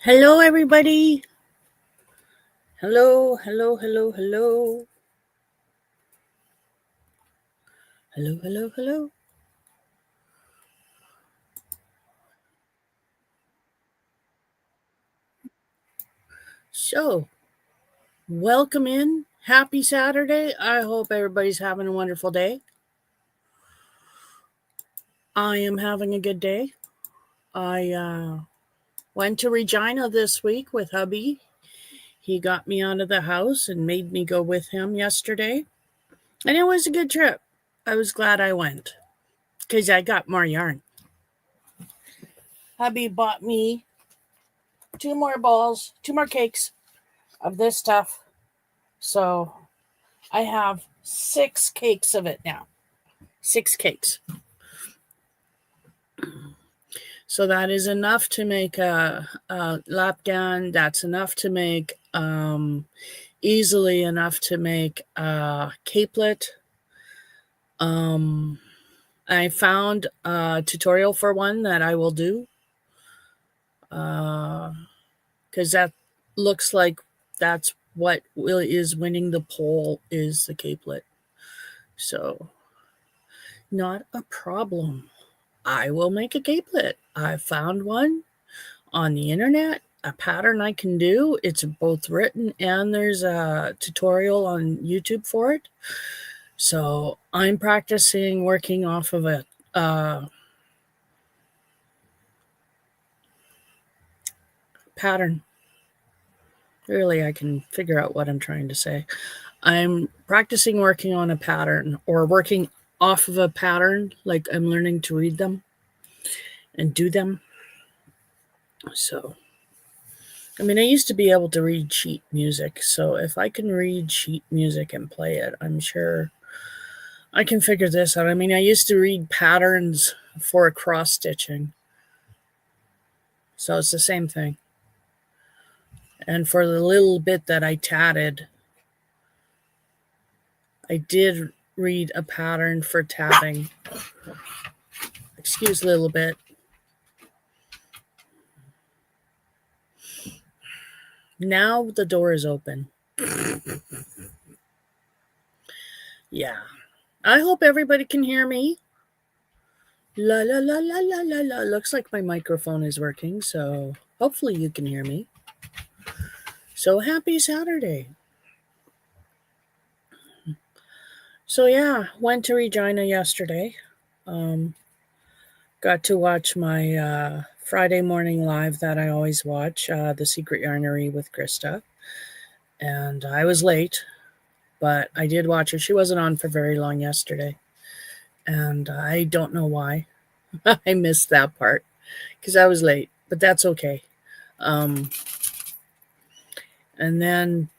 Hello, everybody. Hello, hello, hello, hello. Hello, hello, hello. So, welcome in. Happy Saturday. I hope everybody's having a wonderful day. I am having a good day. I went to Regina this week with hubby. He got me out of the house and made me go with him yesterday. And it was a good trip. I was glad I went because I got more yarn. Hubby bought me two more balls, two more cakes of this stuff. So I have 6 cakes of it now. 6 cakes. So that is enough to make a lapgan. That's enough to make easily enough to make a capelet. I found a tutorial for one that I will do because that looks like that's what is winning the poll is the capelet. So not a problem. I will make a capelet. I found one on the internet, a pattern I can do. It's both written and there's a tutorial on YouTube for it. So I'm practicing working off of a pattern. Really, I can figure out what I'm trying to say. I'm practicing working on a pattern or working off of a pattern, like I'm learning to read them and do them. So I mean, I used to be able to read sheet music, so if I can read sheet music and play it, I'm sure I can figure this out. I mean, I used to read patterns for cross stitching, so it's the same thing. And for the little bit that I tatted, I did read a pattern for tatting. Excuse a little bit. Now the door is open. Yeah. I hope everybody can hear me. La la la la la la la. Looks like my microphone is working, so hopefully you can hear me. So happy Saturday. So yeah, went to Regina yesterday. Got to watch my Friday morning live that I always watch, The Secret Yarnery with Krista. And I was late, but I did watch her. She wasn't on for very long yesterday. And I don't know why. I missed that part because I was late, but that's okay. And then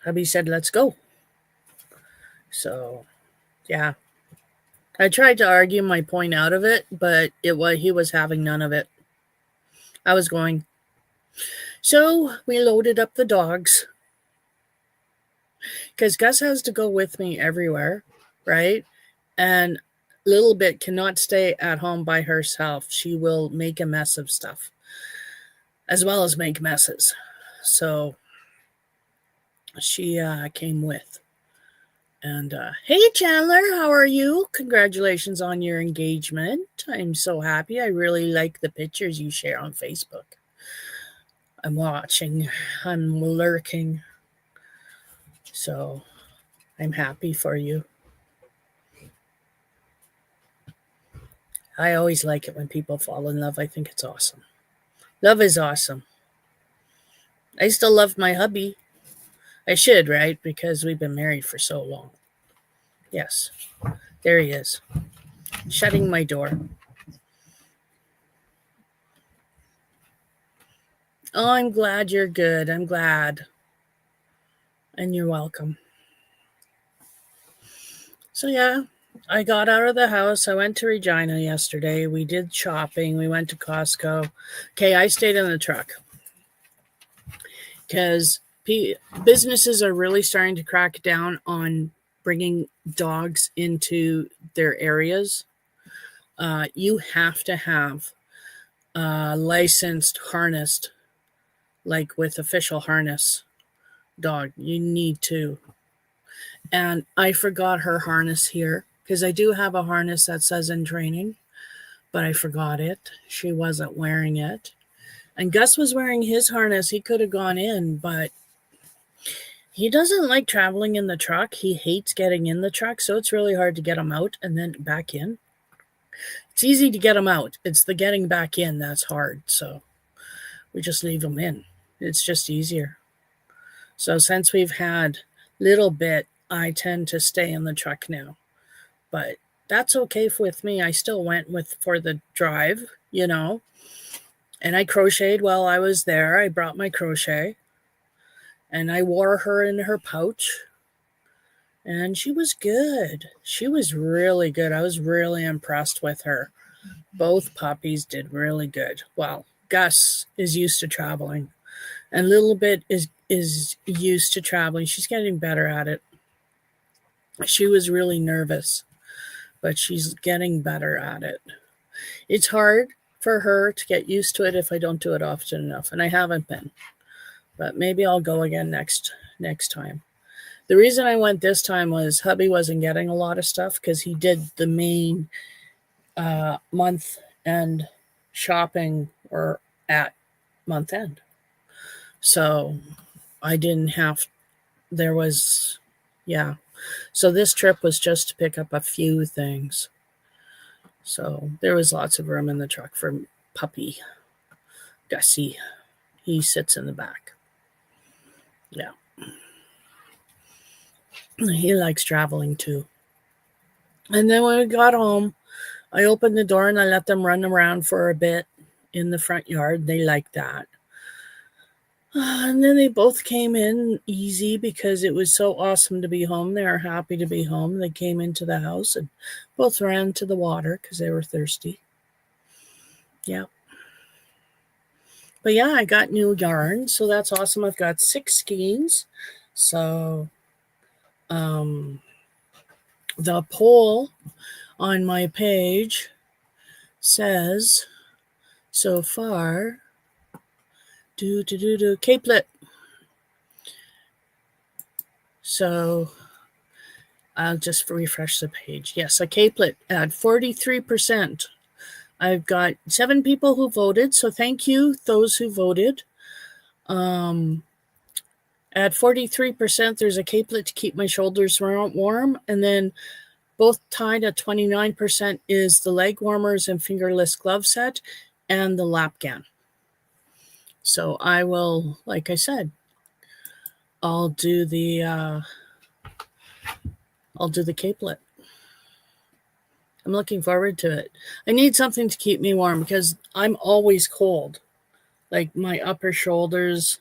hubby said, let's go. So, yeah. I tried to argue my point out of it, but he was having none of it. I was going. So we loaded up the dogs because Gus has to go with me everywhere, right? And Little Bit cannot stay at home by herself. She will make a mess of stuff as well as make messes. So she came with. And hey, Chandler, how are you? Congratulations on your engagement. I'm so happy. I really like the pictures you share on Facebook. I'm watching, I'm lurking. So I'm happy for you. I always like it when people fall in love. I think it's awesome. Love is awesome. I still love my hubby. I should, right? Because we've been married for so long. Yes, there he is, shutting my door. Oh, I'm glad you're good. I'm glad. And you're welcome. So, yeah, I got out of the house. I went to Regina yesterday. We did shopping. We went to Costco. Okay, I stayed in the truck because businesses are really starting to crack down on bringing dogs into their areas. You have to have licensed, harnessed, like with official harness dog. You need to. And I forgot her harness here because I do have a harness that says in training, but I forgot it. She wasn't wearing it. And Gus was wearing his harness. He could have gone in, but he doesn't like traveling in the truck. He hates getting in the truck, so it's really hard to get him out and then back in. It's easy to get him out. It's the getting back in that's hard. So we just leave him in. It's just easier. So since we've had little bit, I tend to stay in the truck now. But that's okay with me. I still went for the drive, and I crocheted while I was there. I brought my crochet and I wore her in her pouch. And she was good. She was really good. I was really impressed with her. Both puppies did really good. Well, Gus is used to traveling, and Little Bit is used to traveling. She's getting better at it. She was really nervous, but she's getting better at it. It's hard for her to get used to it if I don't do it often enough, and I haven't been. But maybe I'll go again next time. The reason I went this time was hubby wasn't getting a lot of stuff because he did the main month end shopping or at month end. So I didn't have, So this trip was just to pick up a few things. So there was lots of room in the truck for puppy Gussie. He sits in the back. Yeah. He likes traveling too. And then when we got home, I opened the door and I let them run around for a bit in the front yard. They liked that. And then they both came in easy because it was so awesome to be home. They were happy to be home. They came into the house and both ran to the water because they were thirsty. Yeah. But yeah, I got new yarn, so that's awesome. I've got 6 skeins. So the poll on my page says so far capelet. So I'll just refresh the page. Yes, a capelet at 43%. I've got 7 people who voted, so thank you, those who voted. At 43%, there's a capelet to keep my shoulders warm, and then both tied at 29% is the leg warmers and fingerless glove set and the lap gown. So I will, like I said, I'll do the capelet. I'm looking forward to it. I need something to keep me warm because I'm always cold. Like my upper shoulders,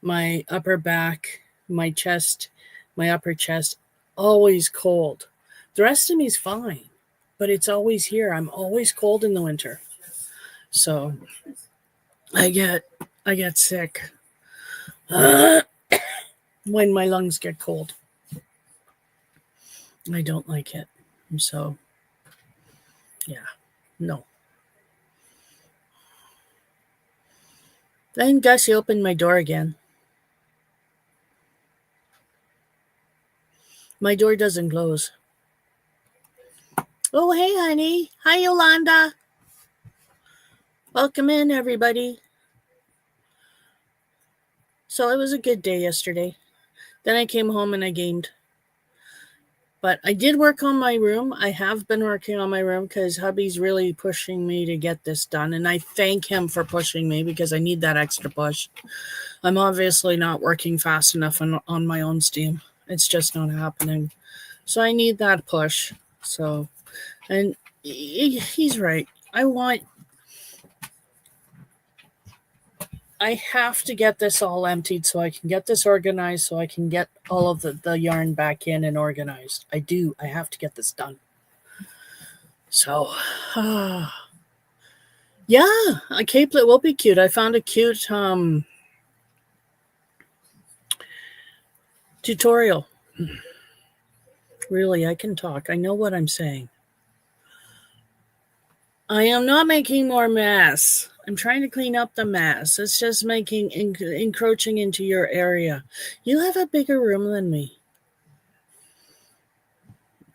my upper back, my chest, my upper chest, always cold. The rest of me is fine, but it's always here. I'm always cold in the winter. So I get sick when my lungs get cold. I don't like it. So yeah, no. Then Gussie opened my door again. My door doesn't close. Oh, hey, honey. Hi, Yolanda. Welcome in, everybody. So it was a good day yesterday. Then I came home and I gamed. But I did work on my room. I have been working on my room because hubby's really pushing me to get this done. And I thank him for pushing me because I need that extra push. I'm obviously not working fast enough on my own steam. It's just not happening. So I need that push. So, and he's right. I have to get this all emptied so I can get this organized, so I can get all of the yarn back in and organized. I do. I have to get this done. So, yeah, a capelet will be cute. I found a cute tutorial. Really, I can talk. I know what I'm saying. I am not making more mess. I'm trying to clean up the mess. It's just making encroaching into your area. You have a bigger room than me.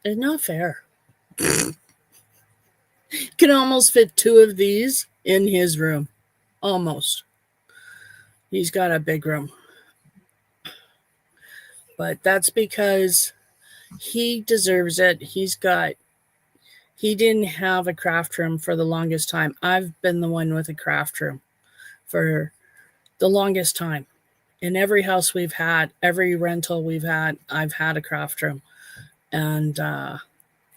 It's not fair. You can almost fit 2 of these in his room. Almost. He's got a big room. But that's because he deserves it. He didn't have a craft room for the longest time. I've been the one with a craft room for the longest time. In every house we've had, every rental we've had, I've had a craft room. And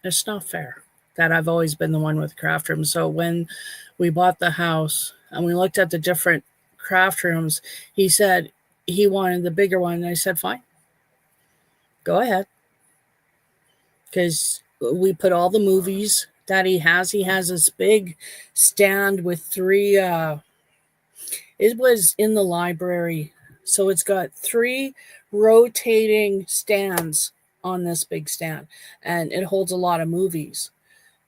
it's not fair that I've always been the one with craft rooms. So when we bought the house and we looked at the different craft rooms, he said he wanted the bigger one. And I said, fine, go ahead. Because we put all the movies that he has. He has this big stand with 3, it was in the library. So it's got 3 rotating stands on this big stand, and it holds a lot of movies.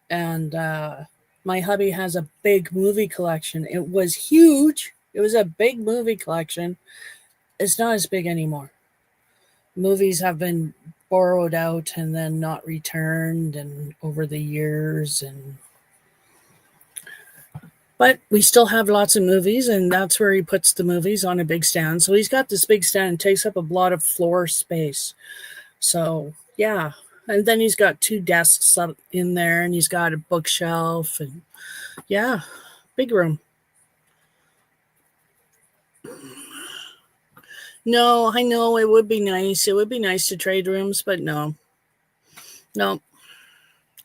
And my hubby has a big movie collection. It was huge. It was a big movie collection. It's not as big anymore. Movies have been borrowed out and then not returned and over the years, but we still have lots of movies, and that's where he puts the movies, on a big stand. So he's got this big stand and takes up a lot of floor space. So yeah. And then he's got 2 desks up in there, and he's got a bookshelf, and yeah, big room. No, I know it would be nice. It would be nice to trade rooms, but no.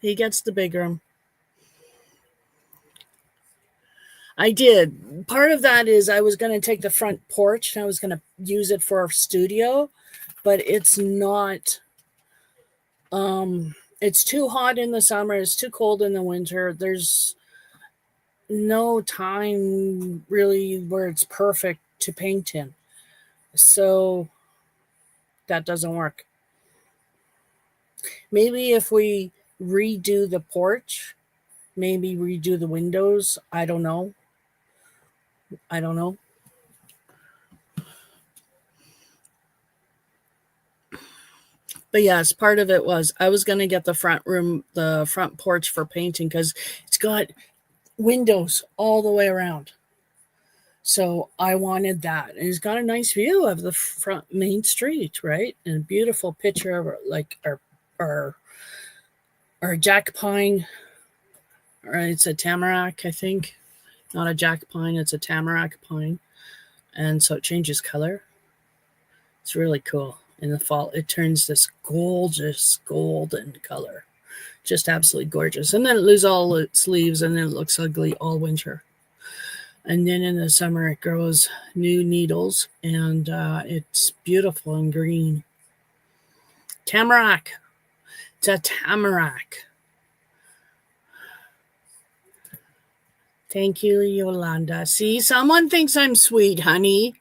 He gets the big room. I did. Part of that is I was going to take the front porch and I was going to use it for a studio, but it's not. It's too hot in the summer. It's too cold in the winter. There's no time really where it's perfect to paint in. So that doesn't work. Maybe if we redo the porch, maybe redo the windows. I don't know. But yes, part of it was I was going to get the front porch for painting because it's got windows all the way around. So I wanted that. And it's got a nice view of the front main street, right? And a beautiful picture of like our jack pine, or it's a tamarack, I think. Not a jack pine, it's a tamarack pine. And so it changes color. It's really cool. In the fall, it turns this gorgeous golden color. Just absolutely gorgeous. And then it loses all its leaves, and then it looks ugly all winter. And then in the summer, it grows new needles, and it's beautiful and green. Tamarack. It's a tamarack. Thank you, Yolanda. See, someone thinks I'm sweet, honey.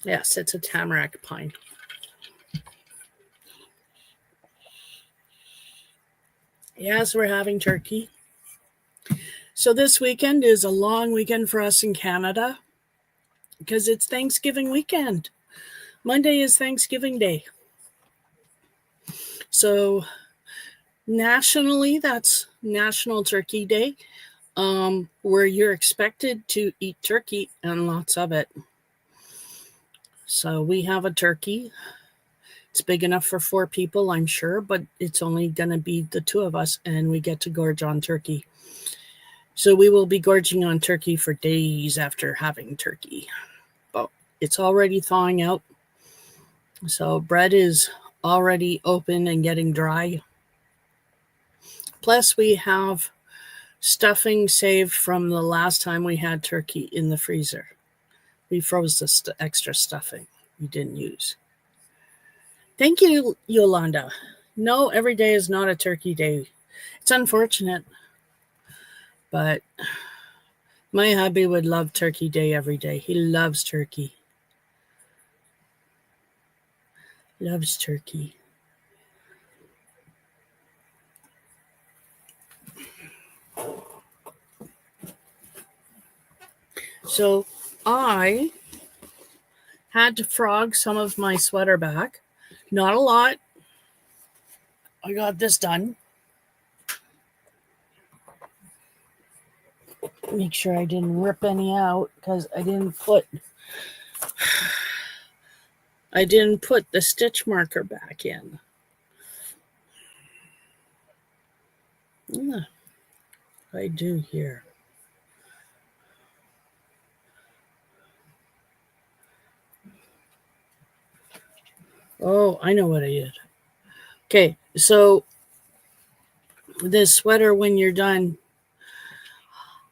Yes, it's a tamarack pine. Yes, we're having turkey. So this weekend is a long weekend for us in Canada because it's Thanksgiving weekend. Monday is Thanksgiving Day. So nationally, that's National Turkey Day, where you're expected to eat turkey and lots of it. So we have a turkey. It's big enough for 4 people, I'm sure, but it's only going to be the 2 of us, and we get to gorge on turkey. So we will be gorging on turkey for days after having turkey. But it's already thawing out. So bread is already open and getting dry. Plus we have stuffing saved from the last time we had turkey in the freezer. We froze the extra stuffing we didn't use. Thank you, Yolanda. No, every day is not a turkey day. It's unfortunate, but my hubby would love turkey day every day. He loves turkey. Loves turkey. So I had to frog some of my sweater back. Not a lot. I got this done. Make sure I didn't rip any out because I didn't put the stitch marker back in. Yeah, I do here. Oh, I know what I did. Okay, so this sweater, when you're done,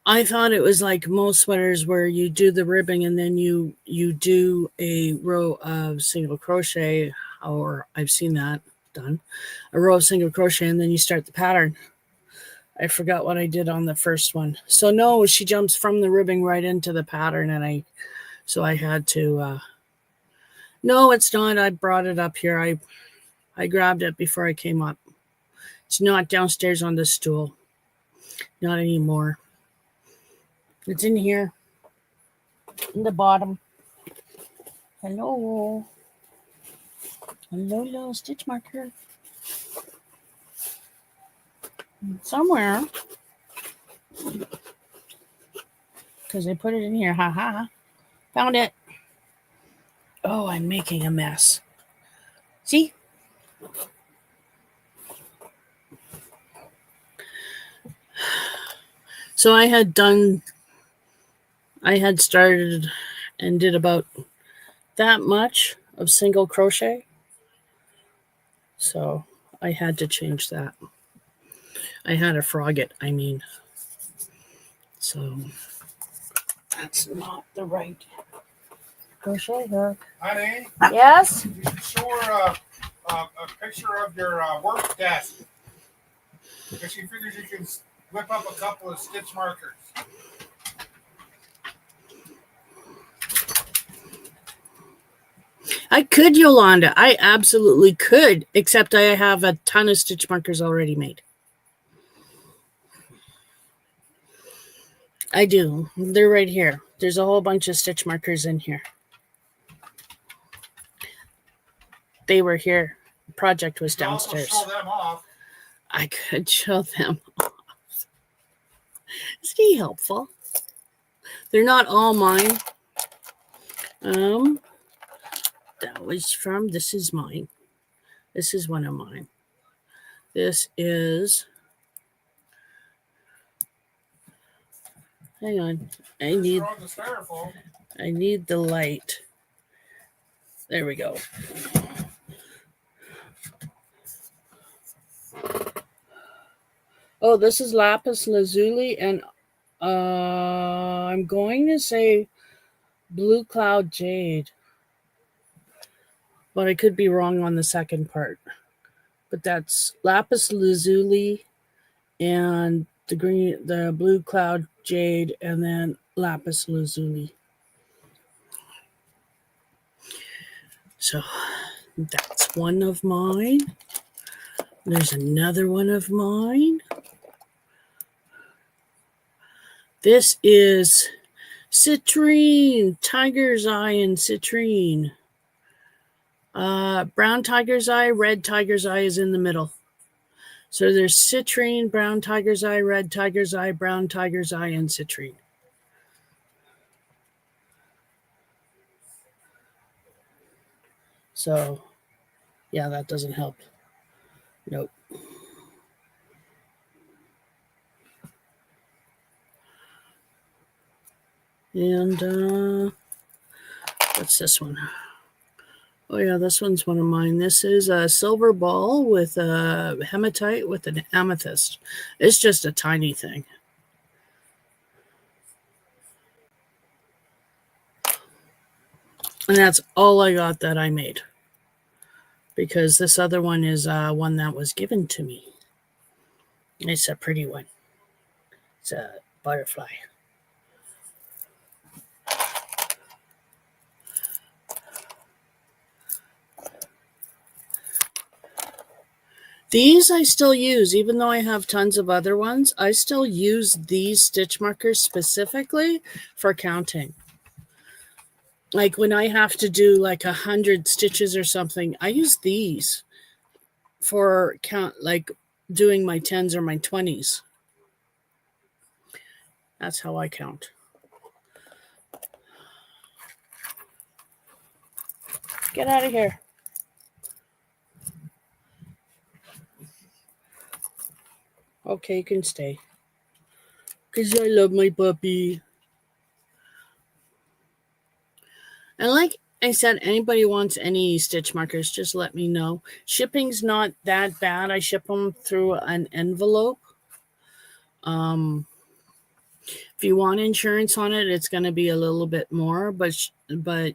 I thought it was like most sweaters where you do the ribbing and then you do a row of single crochet, or I've seen that done, a row of single crochet, and then you start the pattern. I forgot what I did on the first one. So no, she jumps from the ribbing right into the pattern, and I had to, no, it's not. I brought it up here. I grabbed it before I came up. It's not downstairs on the stool. Not anymore. It's in here. In the bottom. Hello. Hello, little stitch marker. Somewhere. Because I put it in here. Ha. Found it. Oh, I'm making a mess. See? So I had started and did about that much of single crochet. So I had to change that. I had to frog it, I mean. So that's not the right crochet hook. Honey? Yes? You should show her a picture of your work desk. Because she figures you can whip up a couple of stitch markers. I could, Yolanda. I absolutely could, except I have a ton of stitch markers already made. I do. They're right here. There's a whole bunch of stitch markers in here. They were here. The project was downstairs. You can also show them off. I could show them off. Is he helpful? They're not all mine. That was from, this is mine. This is one of mine. This is, hang on. I need the light. There we go. Oh, this is lapis lazuli, and I'm going to say blue cloud jade, but I could be wrong on the second part. But that's lapis lazuli and the blue cloud jade, and then lapis lazuli. So that's one of mine. There's another one of mine. This is citrine, tiger's eye, and citrine. Brown tiger's eye, red tiger's eye is in the middle. So there's citrine, brown tiger's eye, red tiger's eye, brown tiger's eye, and citrine. So, yeah, that doesn't help. Nope. And what's this one? Oh yeah, this one's one of mine. This is a silver ball with a hematite with an amethyst. It's just a tiny thing. And that's all I got that I made. Because this other one is one that was given to me. It's a pretty one. It's a butterfly. These I still use, even though I have tons of other ones. I still use these stitch markers specifically for counting. Like when I have to do like 100 stitches or something, I use these for count, like doing my 10s or my 20s. That's how I count. Get out of here. Okay, you can stay. Because I love my puppy. And like I said, anybody wants any stitch markers, just let me know. Shipping's not that bad. I ship them through an envelope. If you want insurance on it, it's going to be a little bit more, but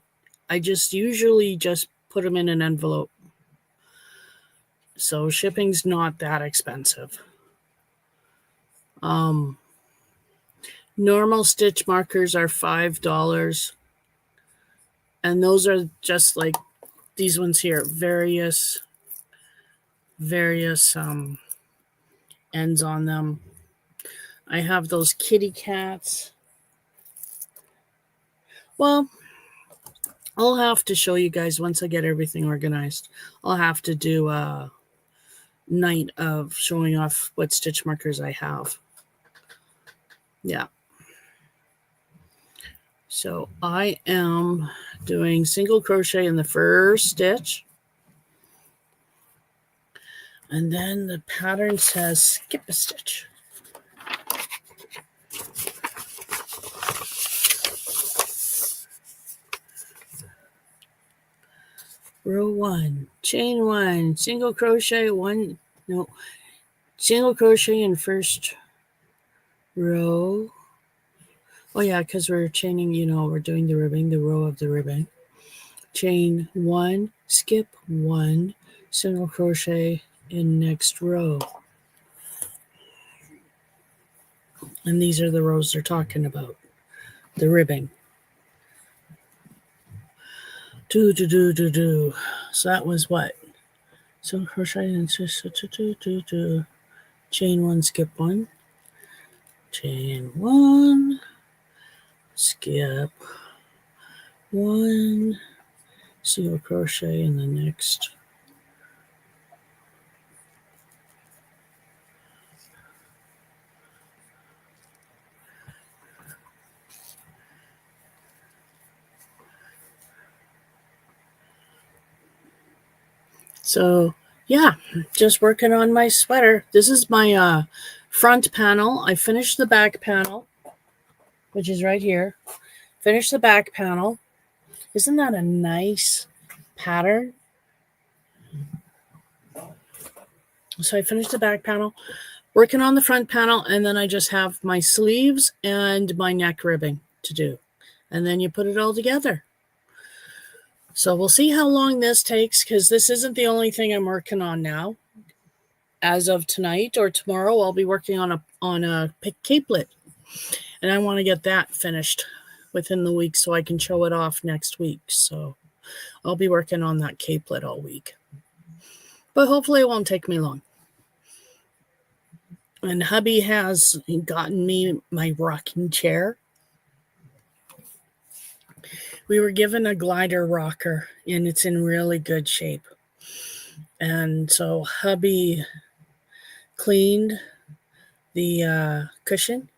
I just usually just put them in an envelope. So shipping's not that expensive. Normal stitch markers are $5. And those are just like these ones here, various ends on them. I have those kitty cats. Well, I'll have to show you guys once I get everything organized. I'll have to do a night of showing off what stitch markers I have. Yeah. So I am doing single crochet in the first stitch. And then the pattern says skip a stitch. Row 1, chain 1, single crochet single crochet in first row. Oh yeah, because we're chaining, we're doing the ribbing, the row of the ribbing. Chain 1, skip 1, single crochet in next row. And these are the rows they're talking about, the ribbing. So that was what? Single crochet and chain 1, skip 1, chain 1, skip 1, single crochet in the next. So yeah, just working on my sweater. This is my front panel. I finished the back panel, which is right here. Finished the back panel. Isn't that a nice pattern? So I finished the back panel, working on the front panel, and then I just have my sleeves and my neck ribbing to do. And then you put it all together. So we'll see how long this takes, because this isn't the only thing I'm working on now. As of tonight or tomorrow, I'll be working on a capelet, and I want to get that finished within the week so I can show it off next week. So I'll be working on that capelet all week, but hopefully it won't take me long. And hubby has gotten me my rocking chair. We were given a glider rocker, and it's in really good shape. And so hubby cleaned the cushion,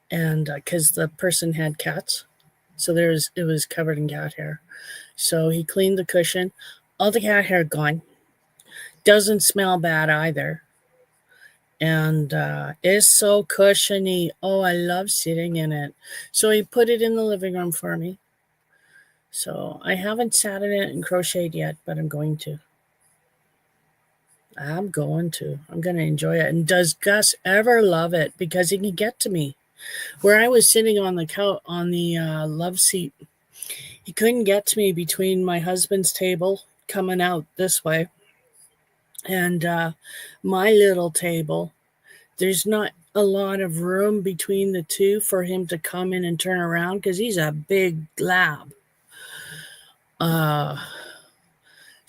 and because the person had cats, so it was covered in cat hair. So he cleaned the cushion. All the cat hair gone. Doesn't smell bad either. And it's so cushiony. Oh, I love sitting in it. So he put it in the living room for me. So I haven't sat in it and crocheted yet, but I'm going to. I'm going to enjoy it. And does Gus ever love it? Because he can get to me. Where I was sitting on the couch, on the love seat, he couldn't get to me between my husband's table coming out this way and my little table. There's not a lot of room between the two for him to come in and turn around because he's a big lab.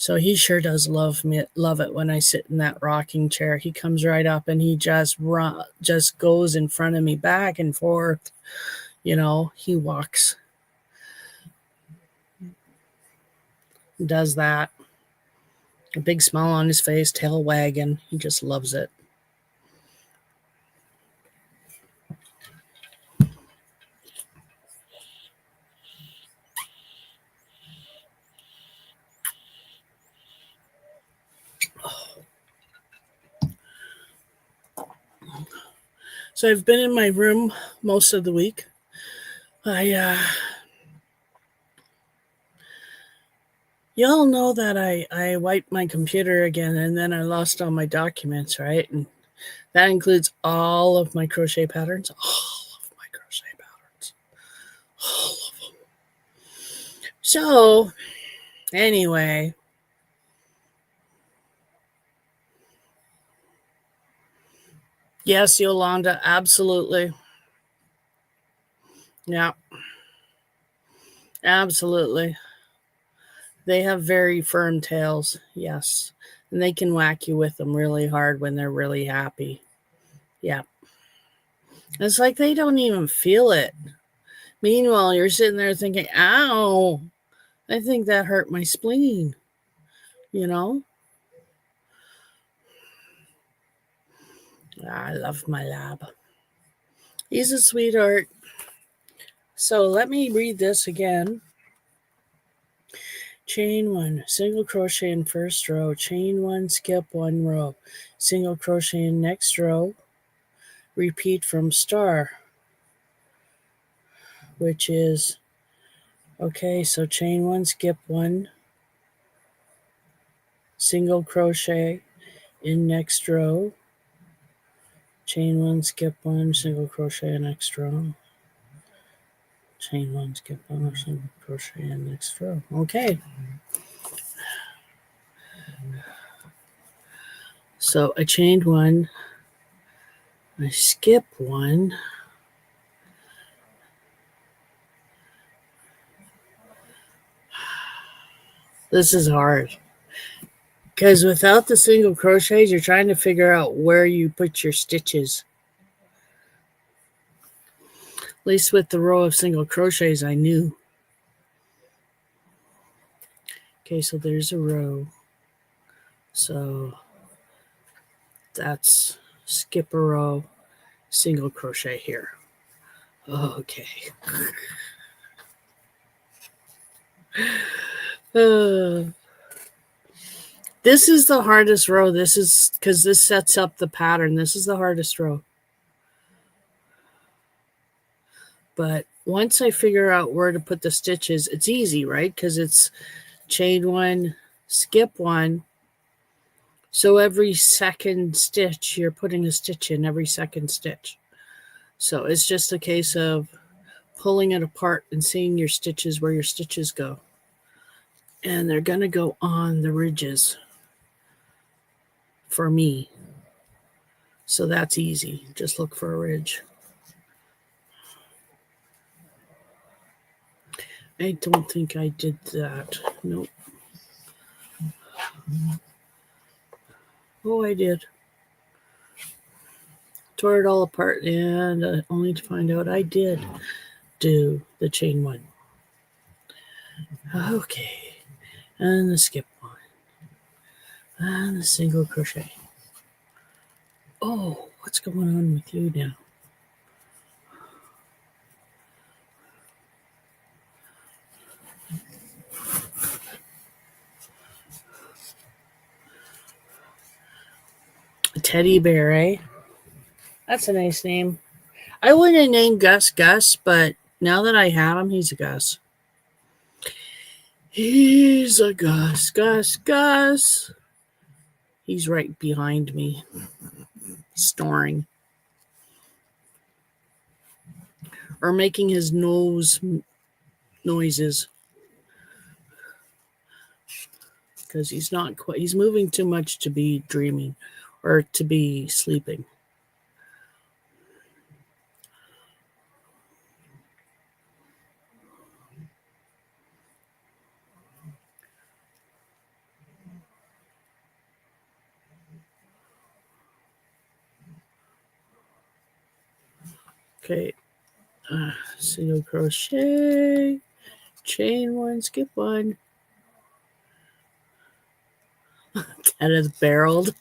So he sure does love it when I sit in that rocking chair. He comes right up and he just goes in front of me back and forth. He walks, does that. A big smile on his face, tail wagging. He just loves it. So I've been in my room most of the week. Y'all know that I wiped my computer again and then I lost all my documents, right? And that includes all of my crochet patterns. All of my crochet patterns. All of them. So, anyway. Yes, Yolanda, absolutely. Yeah. Absolutely. They have very firm tails, yes. And they can whack you with them really hard when they're really happy. Yeah. It's like they don't even feel it. Meanwhile, you're sitting there thinking, ow, I think that hurt my spleen. I love my lab. He's a sweetheart. So let me read this again. Chain 1, single crochet in first row, chain 1, skip 1 row, single crochet in next row, repeat from star, which is, okay, so chain 1, skip 1, single crochet in next row, chain 1, skip 1, single crochet in next row, chain 1, skip 1, single crochet in next row. Okay. So I chained 1, I skip 1, this is hard because without the single crochets, you're trying to figure out where you put your stitches. At least with the row of single crochets, I knew. Okay, so there's a row. So that's skip a row, single crochet here. Okay. This is the hardest row. This is because this sets up the pattern. This is the hardest row. But once I figure out where to put the stitches, it's easy, right? Because it's chain 1, skip 1. So every second stitch, you're putting a stitch in every second stitch. So it's just a case of pulling it apart and seeing your stitches, where your stitches go. And they're going to go on the ridges for me. So that's easy. Just look for a ridge. I don't think I did that. Nope. Oh, I did. Tore it all apart and only to find out I did do the chain 1. Okay. And the skip 1. And the single crochet. Oh, what's going on with you now? A teddy bear, eh? That's a nice name. I wouldn't have named Gus, but now that I have him, he's a Gus. He's a Gus. He's right behind me, snoring. Or making his nose noises. Because he's moving too much to be dreaming or to be sleeping. Okay. Single crochet, chain one, skip one. That is barreled.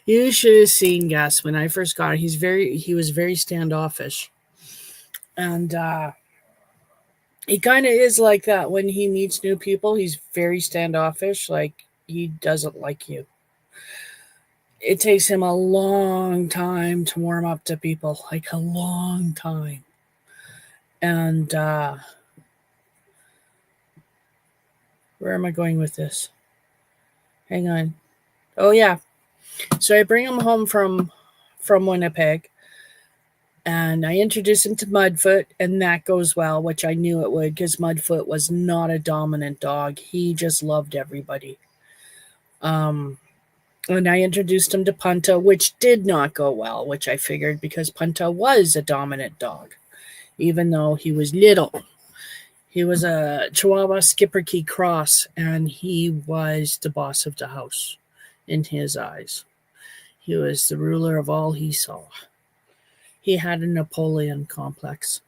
You should have seen Gus when I first got him. He was very standoffish. And he kind of is like that when he meets new people. He's very standoffish, like he doesn't like you. It takes him a long time to warm up to people, like a long time. And where am I going with this? Hang on. Oh yeah. So I bring him home from Winnipeg, and I introduce him to Mudfoot, and that goes well, which I knew it would, because Mudfoot was not a dominant dog. He just loved everybody. And I introduced him to Punta, which did not go well, which I figured because Punta was a dominant dog, even though he was little. He was a Chihuahua Schipperke cross, and he was the boss of the house in his eyes. He was the ruler of all he saw. He had a Napoleon complex.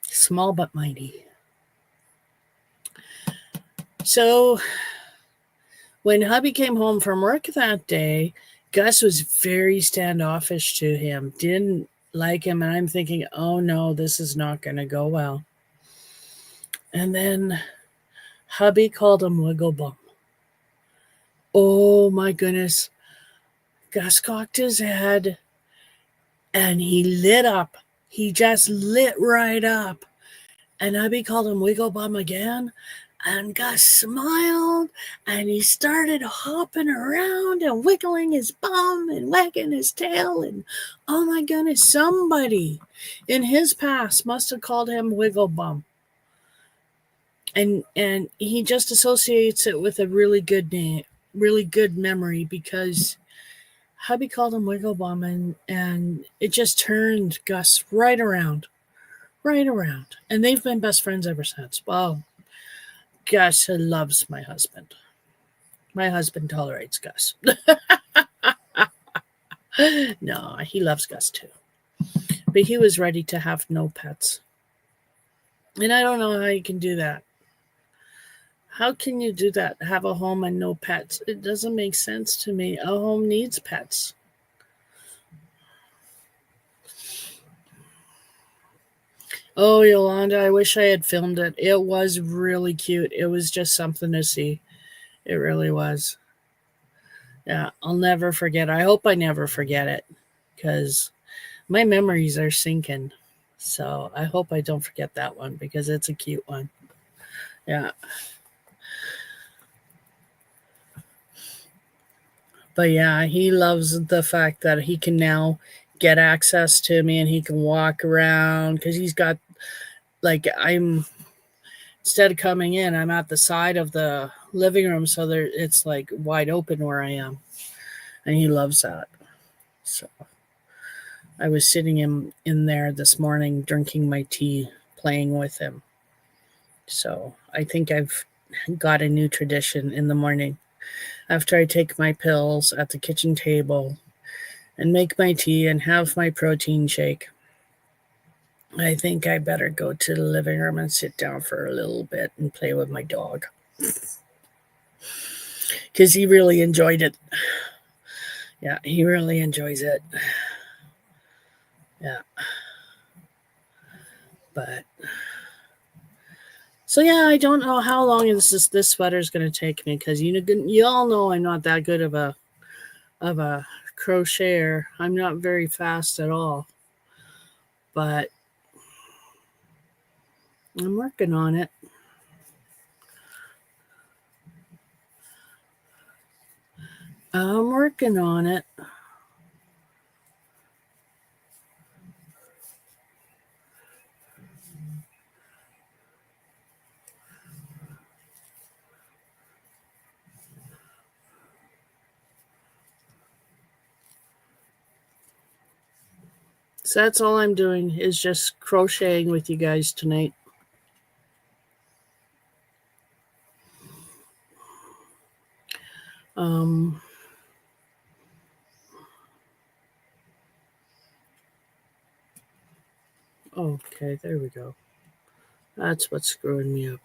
Small but mighty. So when hubby came home from work that day, Gus was very standoffish to him, didn't like him, and I'm thinking, oh no, this is not going to go well. And then hubby called him Wiggle Bum. Oh my goodness. Gus cocked his head and he lit up. He just lit right up. And hubby called him Wiggle Bum again. And Gus smiled and he started hopping around and wiggling his bum and wagging his tail. And oh my goodness, somebody in his past must have called him Wiggle Bum. And he just associates it with a really good name, really good memory, because hubby called him Wiggle Bum, and it just turned Gus right around. And they've been best friends ever since. Well, Gus loves my husband. My husband tolerates Gus. No, he loves Gus too. But he was ready to have no pets. And I don't know how you can do that. How can you do that? Have a home and no pets? It doesn't make sense to me. A home needs pets. Oh, Yolanda, I wish I had filmed it. It was really cute. It was just something to see. It really was. Yeah, I'll never forget. I hope I never forget it, because my memories are sinking. So I hope I don't forget that one, because it's a cute one. Yeah. But yeah, he loves the fact that he can now get access to me and he can walk around, because he's got, like, instead of coming in, I'm at the side of the living room, so it's like wide open where I am, and he loves that. So I was sitting in there this morning drinking my tea, playing with him. So I think I've got a new tradition in the morning. After I take my pills at the kitchen table and make my tea and have my protein shake, I think I better go to the living room and sit down for a little bit and play with my dog. Because he really enjoyed it. Yeah, he really enjoys it. Yeah. But so yeah, I don't know how long this sweater is going to take me, because you all know I'm not that good of a crocheter. I'm not very fast at all. But I'm working on it. I'm working on it. So that's all I'm doing, is just crocheting with you guys tonight. Okay, there we go. That's what's screwing me up.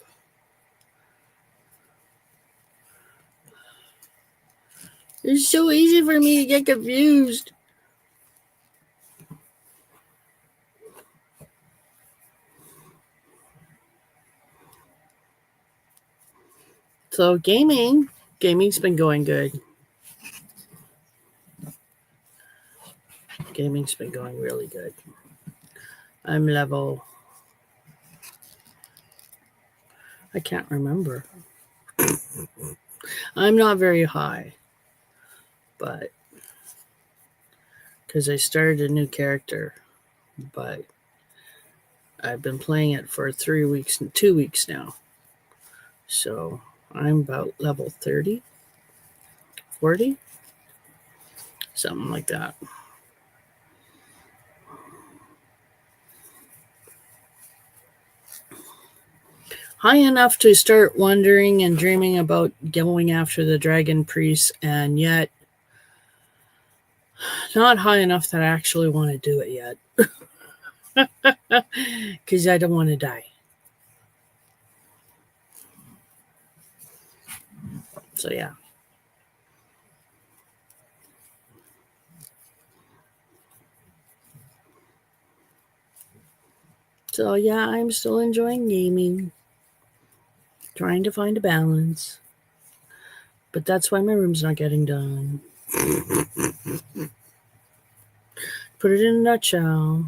It's so easy for me to get confused. So gaming's been going good. Gaming's been going really good. I'm level, I can't remember. I'm not very high, but because I started a new character, but I've been playing it for 2 weeks now. So I'm about level 30, 40, something like that. High enough to start wondering and dreaming about going after the dragon priest, and yet not high enough that I actually want to do it yet. Because I don't want to die. So yeah. So yeah, I'm still enjoying gaming. Trying to find a balance. But that's why my room's not getting done. Put it in a nutshell.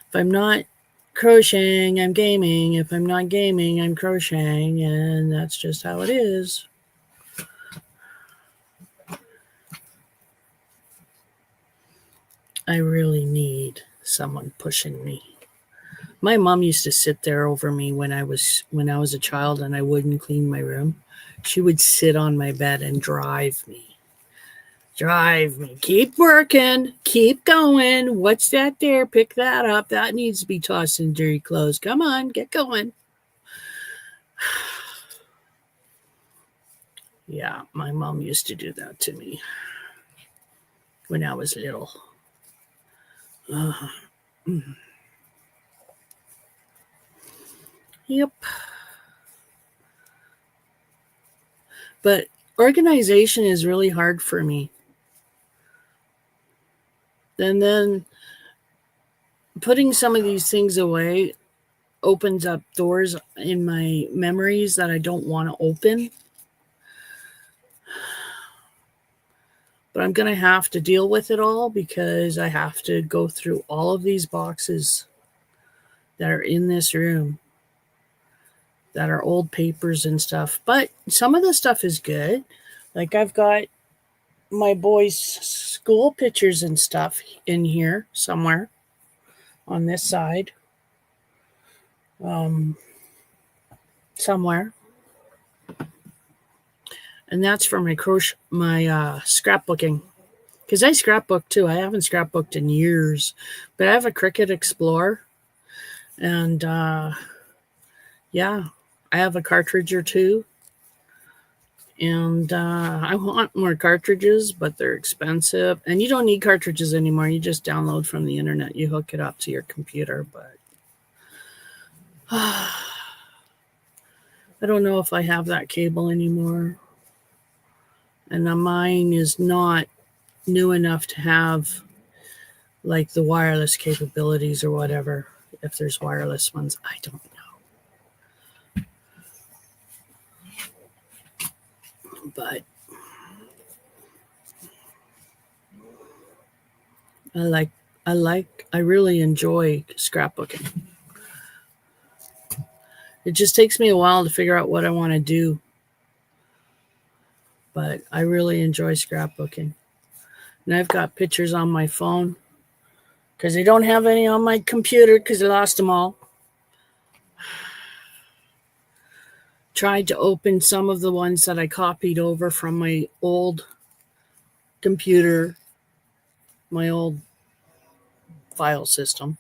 If I'm not crocheting, I'm gaming. If I'm not gaming, I'm crocheting. And that's just how it is. I really need someone pushing me. My mom used to sit there over me when I was a child and I wouldn't clean my room. She would sit on my bed and drive me. Keep working. Keep going. What's that there? Pick that up. That needs to be tossed in dirty clothes. Come on, get going. Yeah, my mom used to do that to me when I was little. Yep. But organization is really hard for me. And then putting some of these things away opens up doors in my memories that I don't want to open. But I'm going to have to deal with it all because I have to go through all of these boxes that are in this room that are old papers and stuff. But some of the stuff is good. Like I've got my boys' school pictures and stuff in here somewhere on this side. Somewhere. And that's for my scrapbooking. Because I scrapbook too. I haven't scrapbooked in years. But I have a Cricut Explorer. And yeah, I have a cartridge or two. And I want more cartridges, but they're expensive. And you don't need cartridges anymore. You just download from the internet. You hook it up to your computer. But I don't know if I have that cable anymore. And mine is not new enough to have like the wireless capabilities or whatever. If there's wireless ones, I don't know. But I really enjoy scrapbooking. It just takes me a while to figure out what I want to do. But I really enjoy scrapbooking. And I've got pictures on my phone because I don't have any on my computer because I lost them all. Tried to open some of the ones that I copied over from my old computer, my old file system.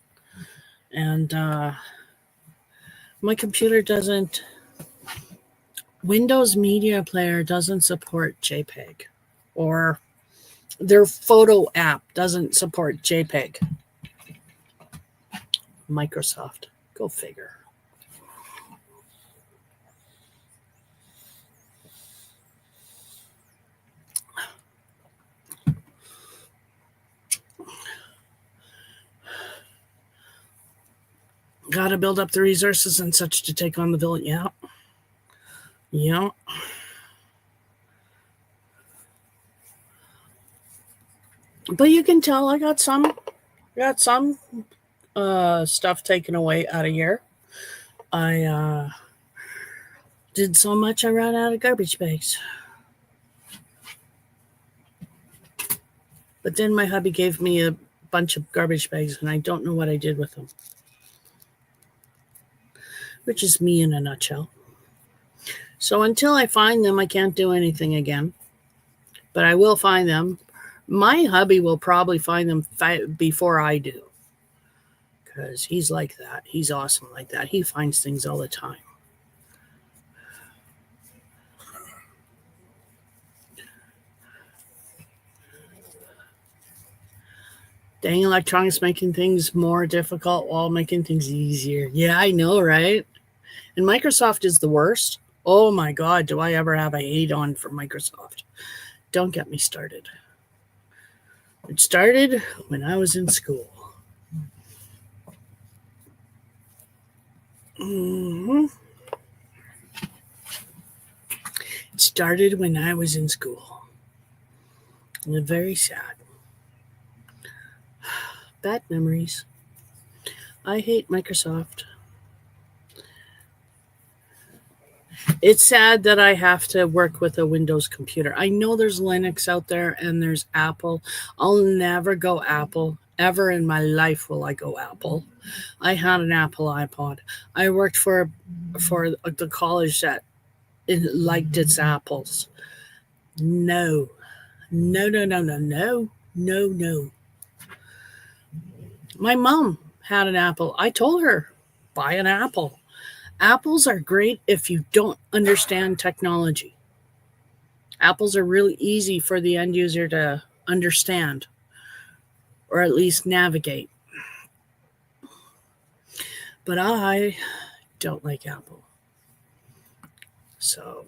And my computer Windows Media Player doesn't support JPEG, or their photo app doesn't support JPEG. Microsoft. Go figure. Got to build up the resources and such to take on the villain. Yeah. Yeah. But you can tell I got some stuff taken away out of here. I did so much I ran out of garbage bags. But then my hubby gave me a bunch of garbage bags and I don't know what I did with them. Which is me in a nutshell. So until I find them, I can't do anything again. But I will find them. My hubby will probably find them before I do. Because he's like that. He's awesome like that. He finds things all the time. Dang electronics making things more difficult while making things easier. Yeah, I know, right? And Microsoft is the worst. Oh my God, do I ever have a hate on for Microsoft? Don't get me started. It started when I was in school. Mm-hmm. It started when I was in school. And very sad. Bad memories. I hate Microsoft. It's sad that I have to work with a Windows computer. I know there's Linux out there and there's Apple. I'll never go Apple. Ever in my life will I go Apple. I had an Apple iPod. I worked for the college that liked its apples. No. My mom had an Apple. I told her, buy an Apple. Apples are great if you don't understand technology. Apples are really easy for the end user to understand or at least navigate. But I don't like Apple. So,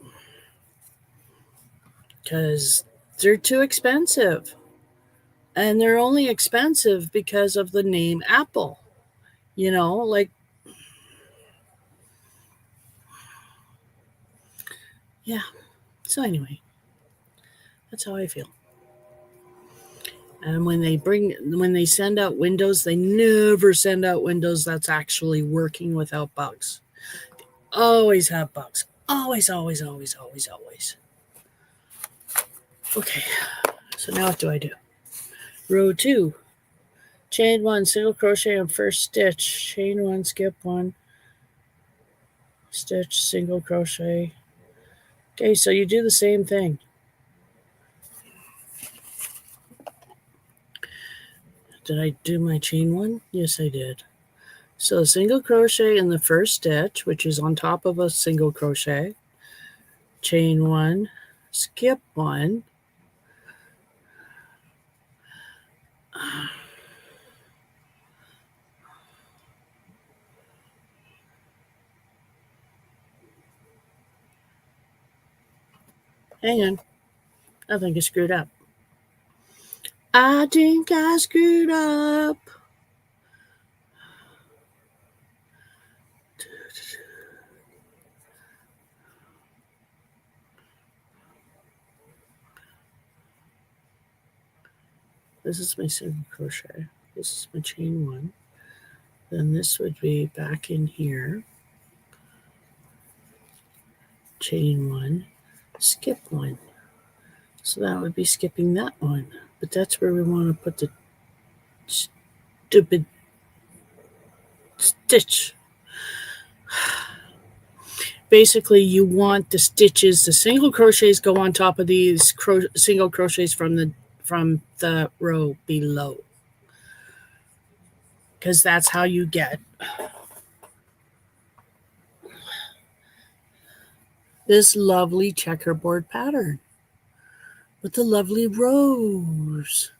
because they're too expensive. And they're only expensive because of the name Apple. You know, like, yeah. So anyway, that's how I feel. And when they send out Windows, they never send out Windows that's actually working without bugs. They always have bugs. Always. Okay, so now what do I do? Row 2. Chain 1, single crochet on first stitch. Chain 1, skip 1. Stitch, single crochet. Okay, so you do the same thing. Did I do my chain 1? Yes, I did. So single crochet in the first stitch, which is on top of a single crochet. Chain 1, skip 1. Hang on. I think I screwed up. I think I screwed up. This is my single crochet. This is my chain 1. Then this would be back in here. Chain 1, skip 1. So that would be skipping that one. But that's where we want to put the stupid stitch. Basically, you want the stitches, the single crochets go on top of these single crochets from the row below. Because that's how you get this lovely checkerboard pattern with the lovely rows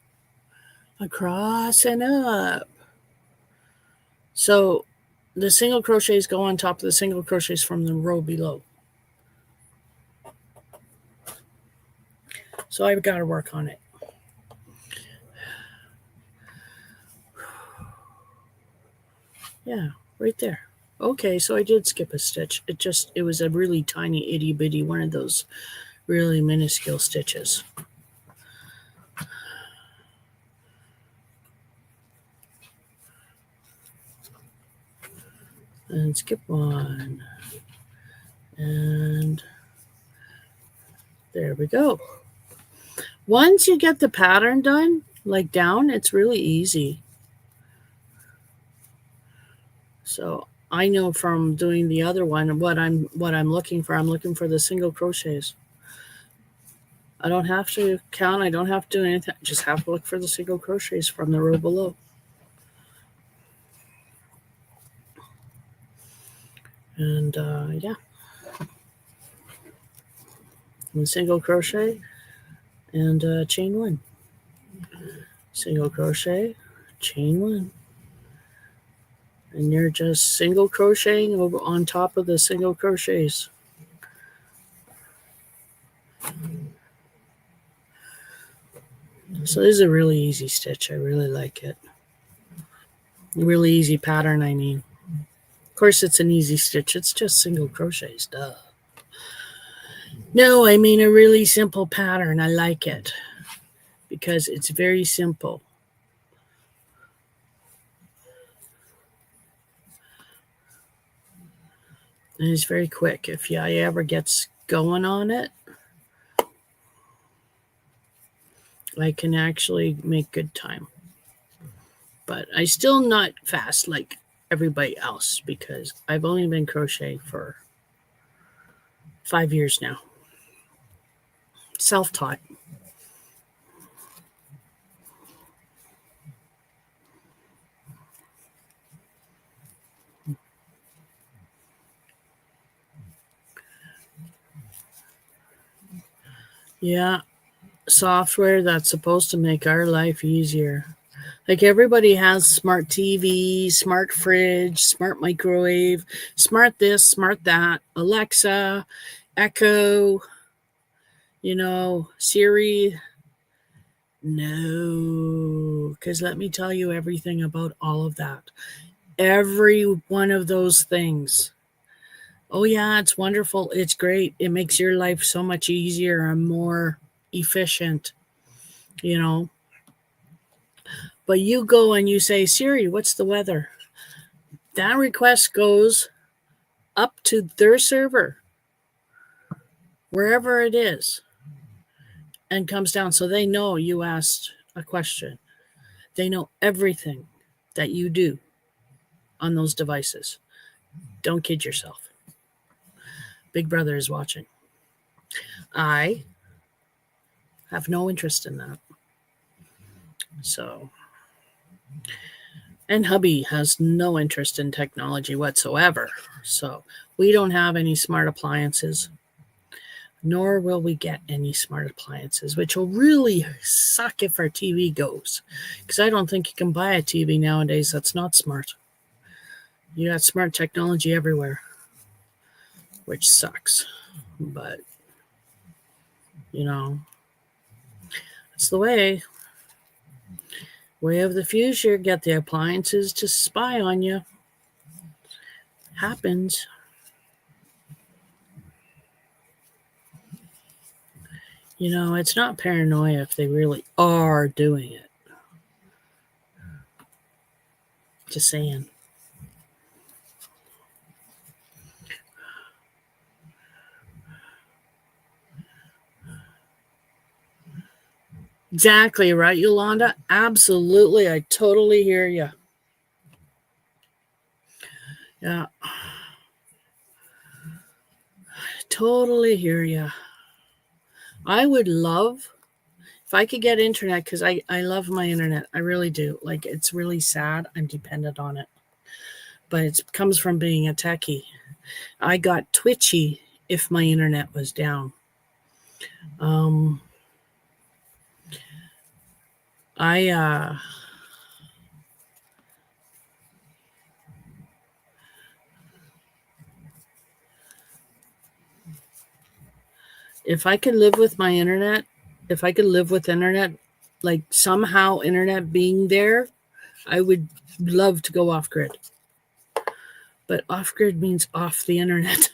across and up. So the single crochets go on top of the single crochets from the row below. So I've got to work on it. Yeah, right there. Okay, so I did skip a stitch. It was a really tiny itty bitty one of those really minuscule stitches. And skip one. And there we go. Once you get the pattern done, like down, it's really easy. So I know from doing the other one what I'm looking for. I'm looking for the single crochets. I don't have to count. I don't have to do anything. I just have to look for the single crochets from the row below. And yeah, and single crochet and chain one. Single crochet, chain one. And you're just single crocheting over on top of the single crochets. So this is a really easy stitch. I really like it. Really easy pattern, I mean. Of course, it's an easy stitch. It's just single crochets, duh. No, I mean a really simple pattern. I like it because it's very simple. And it's very quick. If I ever gets going on it, I can actually make good time. But I still not fast like everybody else because I've only been crocheting for 5 years now. Self-taught. Yeah, software that's supposed to make our life easier. Like everybody has smart TV, smart fridge, smart microwave, smart this, smart that, Alexa, Echo, Siri. No, because let me tell you everything about all of that. Every one of those things. Oh, yeah, it's wonderful. It's great. It makes your life so much easier and more efficient, But you go and you say, Siri, what's the weather? That request goes up to their server, wherever it is, and comes down. So they know you asked a question. They know everything that you do on those devices. Don't kid yourself. Big Brother is watching. I have no interest in that. So, and hubby has no interest in technology whatsoever. So we don't have any smart appliances, nor will we get any smart appliances, which will really suck if our TV goes. Because I don't think you can buy a TV nowadays that's not smart. You got smart technology everywhere, which sucks. But, it's the way. Way of the future, get the appliances to spy on you. Happens. It's not paranoia if they really are doing it. Just saying. Exactly right, Yolanda. Absolutely. I totally hear you. Yeah. Totally hear you. I would love if I could get internet because I love my internet. I really do. Like, it's really sad. I'm dependent on it. But it comes from being a techie. I got twitchy if my internet was down. If I could live with my internet, if I could live with internet, like somehow internet being there, I would love to go off grid. But off grid means off the internet.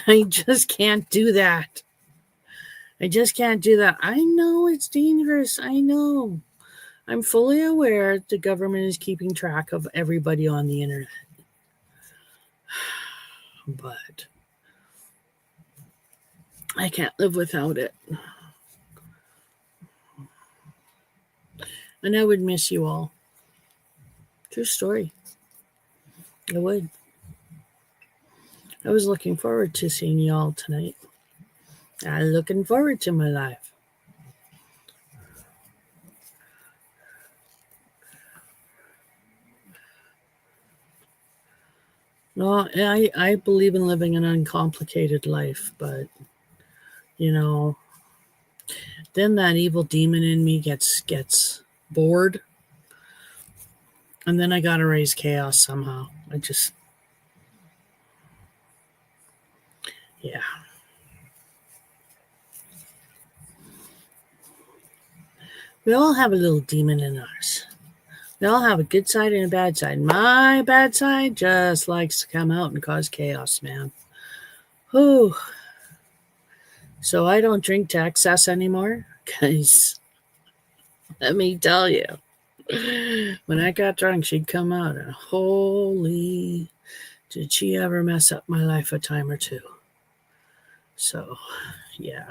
I just can't do that. I just can't do that. I know it's dangerous. I know. I'm fully aware the government is keeping track of everybody on the internet. But I can't live without it. And I would miss you all. True story. I would. I was looking forward to seeing you all tonight. I'm looking forward to my life. No, I believe in living an uncomplicated life, but then that evil demon in me gets bored, and then I gotta raise chaos somehow. Yeah. We all have a little demon in us. We all have a good side and a bad side. My bad side just likes to come out and cause chaos, man. Whew. So I don't drink to excess anymore, because let me tell you, when I got drunk, she'd come out and holy, did she ever mess up my life a time or two. So, yeah,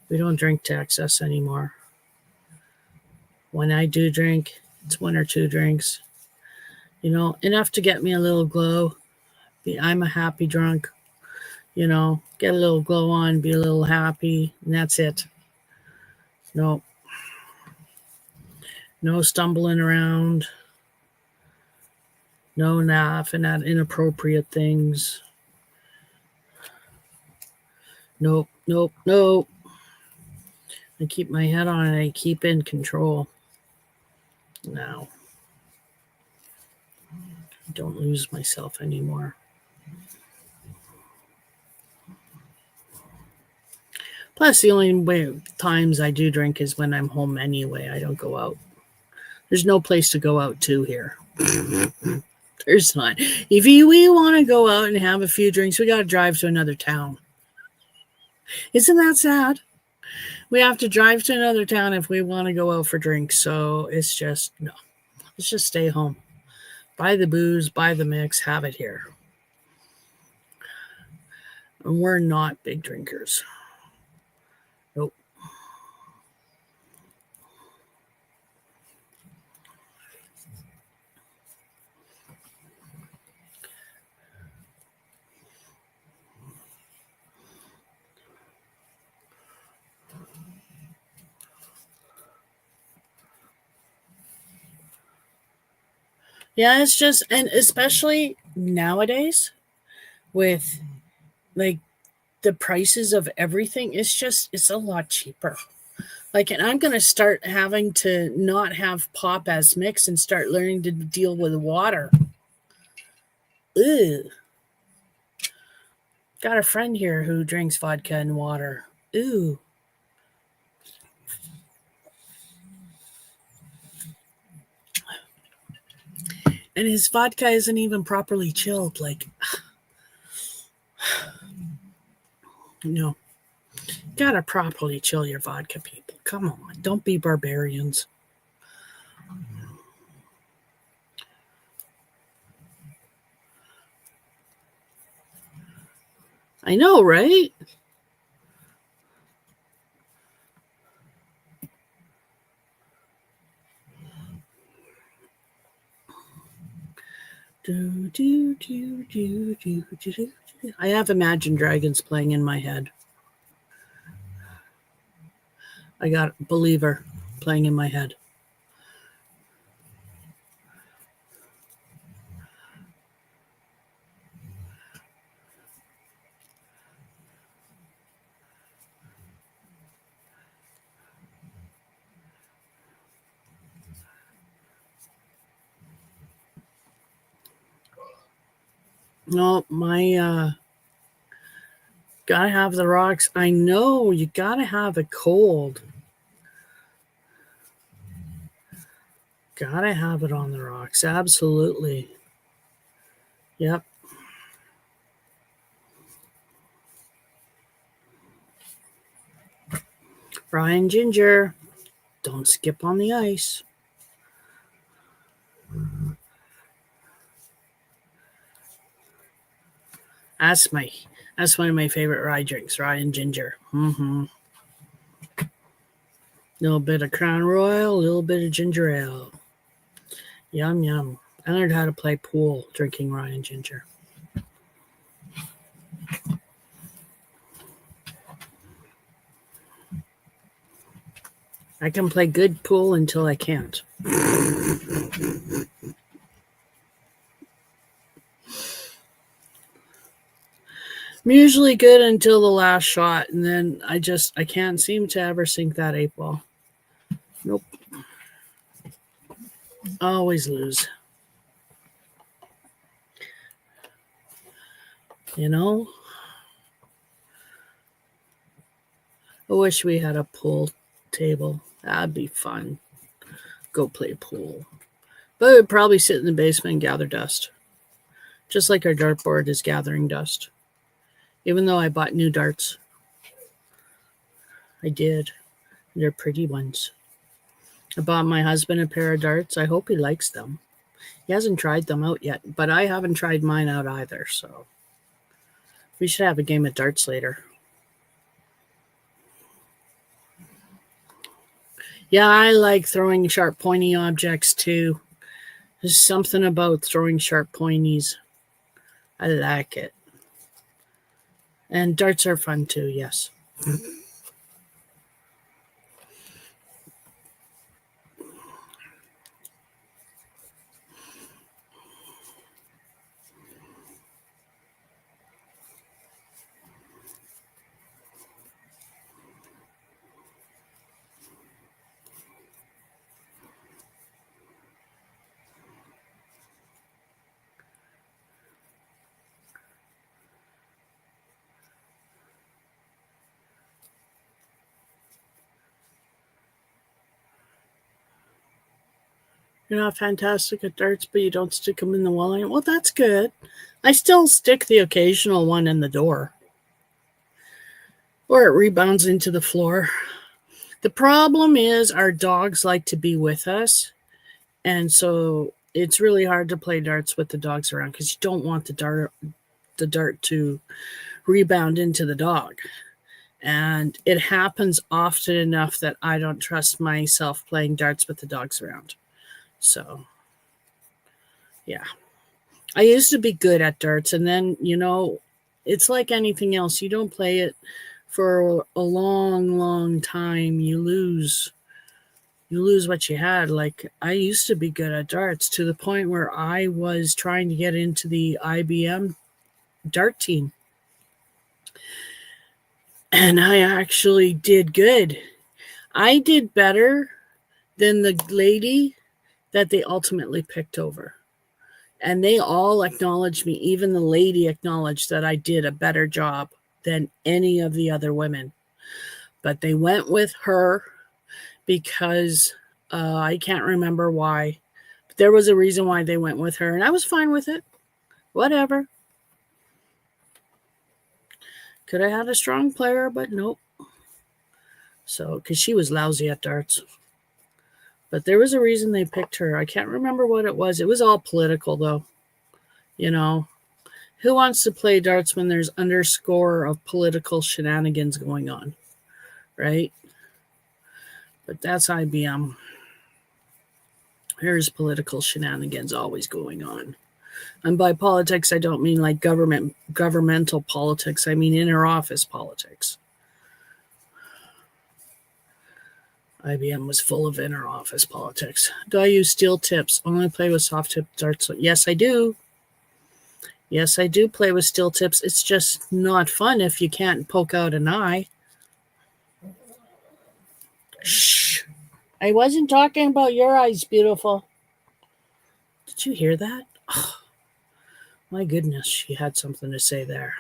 we don't drink to excess anymore. When I do drink, it's 1 or 2 drinks, enough to get me a little glow. I'm a happy drunk, get a little glow on, be a little happy, and that's it. No stumbling around, no laughing at inappropriate things. Nope. I keep my head on and I keep in control. Now, I don't lose myself anymore. Plus, the only times I do drink is when I'm home anyway. I don't go out. There's no place to go out to here. There's not. If we want to go out and have a few drinks, we got to drive to another town. Isn't that sad? We have to drive to another town if we want to go out for drinks. So it's just, no. Let's just stay home. Buy the booze, buy the mix, have it here. And we're not big drinkers. Nope. Yeah, it's just, and especially nowadays with like the prices of everything, it's a lot cheaper. And I'm going to start having to not have pop as mix and start learning to deal with water. Ew. Got a friend here who drinks vodka and water. Ooh. And his vodka isn't even properly chilled. Gotta properly chill your vodka, people. Come on, don't be barbarians. I know, right? I have Imagine Dragons playing in my head. I got Believer playing in my head. No, my Gotta have the rocks. I know, you gotta have it cold. Gotta have it on the rocks. Absolutely. Yep. Ryan Ginger, don't skip on the ice. That's one of my favorite rye drinks, Ryan Ginger. Little bit of Crown Royal, a little bit of ginger ale. Yum yum. I learned how to play pool drinking Ryan Ginger. I can play good pool until I can't. I'm usually good until the last shot, and then I can't seem to ever sink that 8-ball. Nope. Always lose. You know? I wish we had a pool table. That'd be fun. Go play pool. But we'd probably sit in the basement and gather dust. Just like our dartboard is gathering dust. Even though I bought new darts. I did. They're pretty ones. I bought my husband a pair of darts. I hope he likes them. He hasn't tried them out yet, but I haven't tried mine out either, so we should have a game of darts later. Yeah, I like throwing sharp, pointy objects too. There's something about throwing sharp pointies. I like it. And darts are fun too, yes. You're not fantastic at darts, but you don't stick them in the wall line. Well, that's good. I still stick the occasional one in the door. Or it rebounds into the floor. The problem is our dogs like to be with us. And so it's really hard to play darts with the dogs around because you don't want the dart to rebound into the dog. And it happens often enough that I don't trust myself playing darts with the dogs around. So, yeah. I used to be good at darts, and then, it's like anything else. You don't play it for a long, long time. You lose what you had. Like, I used to be good at darts to the point where I was trying to get into the IBM dart team. And I actually did good. I did better than the lady that they ultimately picked over. And they all acknowledged me. Even the lady acknowledged that I did a better job than any of the other women. But they went with her because I can't remember why. But there was a reason why they went with her, and I was fine with it. Whatever. Could have had a strong player, but nope. So, because she was lousy at darts. But there was a reason they picked her. I can't remember what it was. It was all political, though. Who wants to play darts when there's underscore of political shenanigans going on, right? But that's IBM. There's political shenanigans always going on. And by politics, I don't mean like governmental politics. I mean inner office politics. IBM was full of inner office politics. Do I use steel tips? Only play with soft tip darts. Yes, I do. Yes, I do play with steel tips. It's just not fun if you can't poke out an eye. Shh. I wasn't talking about your eyes, beautiful. Did you hear that? Oh, my goodness, she had something to say there.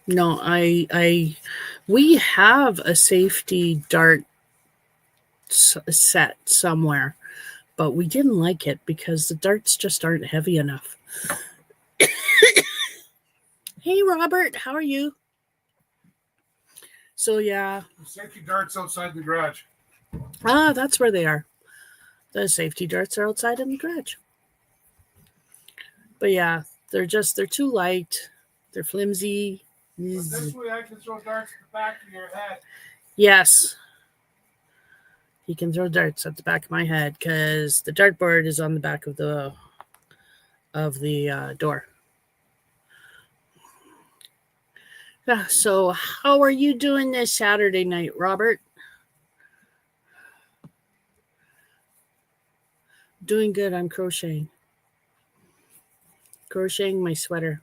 No, we have a safety dart set somewhere, but we didn't like it because the darts just aren't heavy enough. Hey, Robert, how are you? So, yeah. Safety darts outside the garage. Ah, that's where they are. The safety darts are outside in the garage. But yeah, they're too light. They're flimsy. But this way I can throw darts at the back of your head. Yes. He can throw darts at the back of my head because the dartboard is on the back of the door. Yeah, so how are you doing this Saturday night, Robert? Doing good. I'm crocheting my sweater.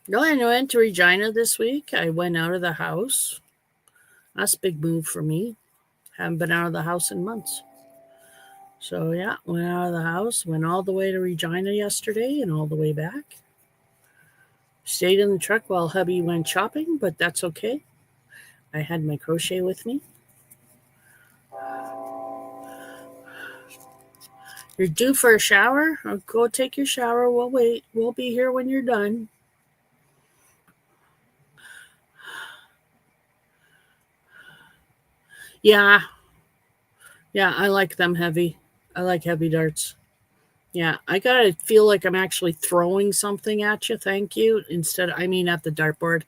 No, I went to Regina this week. I went out of the house. That's a big move for me. Haven't been out of the house in months. So yeah, went out of the house, went all the way to Regina yesterday and all the way back. Stayed in the truck while hubby went shopping, but that's okay. I had my crochet with me. You're due for a shower? Go take your shower. We'll wait. We'll be here when you're done. Yeah. Yeah, I like them heavy. I like heavy darts. Yeah, I gotta feel like I'm actually throwing something at you. Thank you. At the dartboard.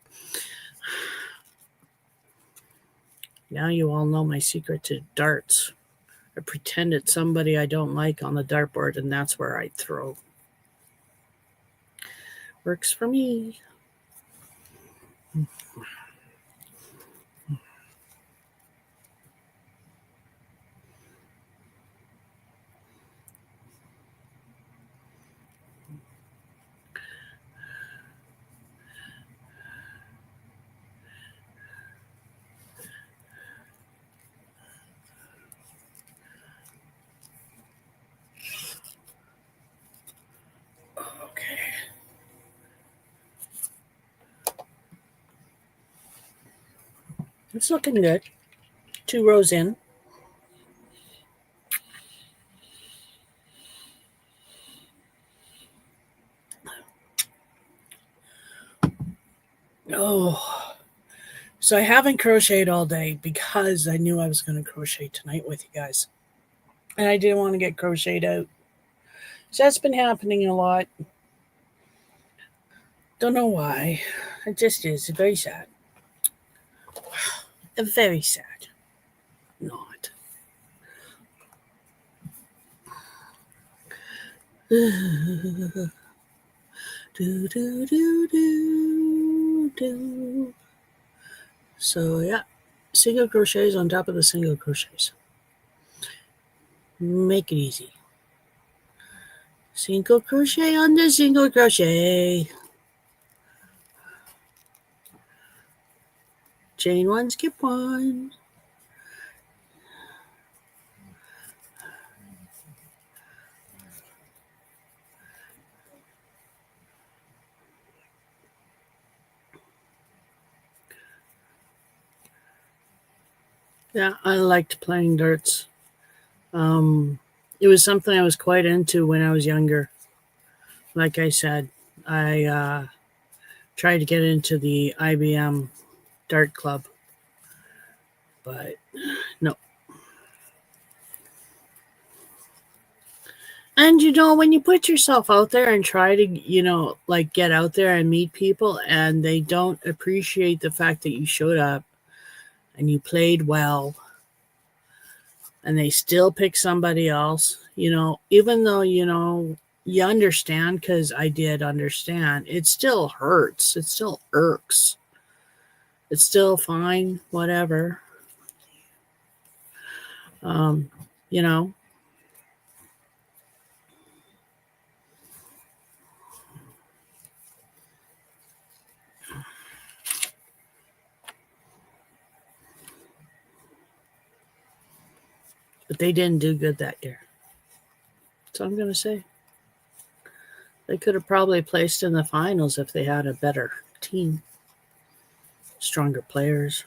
Now you all know my secret to darts. I pretend it's somebody I don't like on the dartboard, and that's where I throw. Works for me. Okay. It's looking good. 2 rows in. Oh, so I haven't crocheted all day because I knew I was going to crochet tonight with you guys. And I didn't want to get crocheted out. So that's been happening a lot. Don't know why. It just is very sad. Very sad. Not. do, do, do, do, do. So yeah, single crochets on top of the single crochets. Make it easy. Single crochet on the single crochet. Chain 1, skip 1. Yeah, I liked playing darts. It was something I was quite into when I was younger. Like I said, I tried to get into the IBM dart club, but no. And when you put yourself out there and try to, get out there and meet people, and they don't appreciate the fact that you showed up and you played well, and they still pick somebody else, even though, you understand, because I did understand, it still hurts. It still irks. It's still fine, whatever. You know. But they didn't do good that year. That's all I'm going to say. They could have probably placed in the finals if they had a better team, stronger players.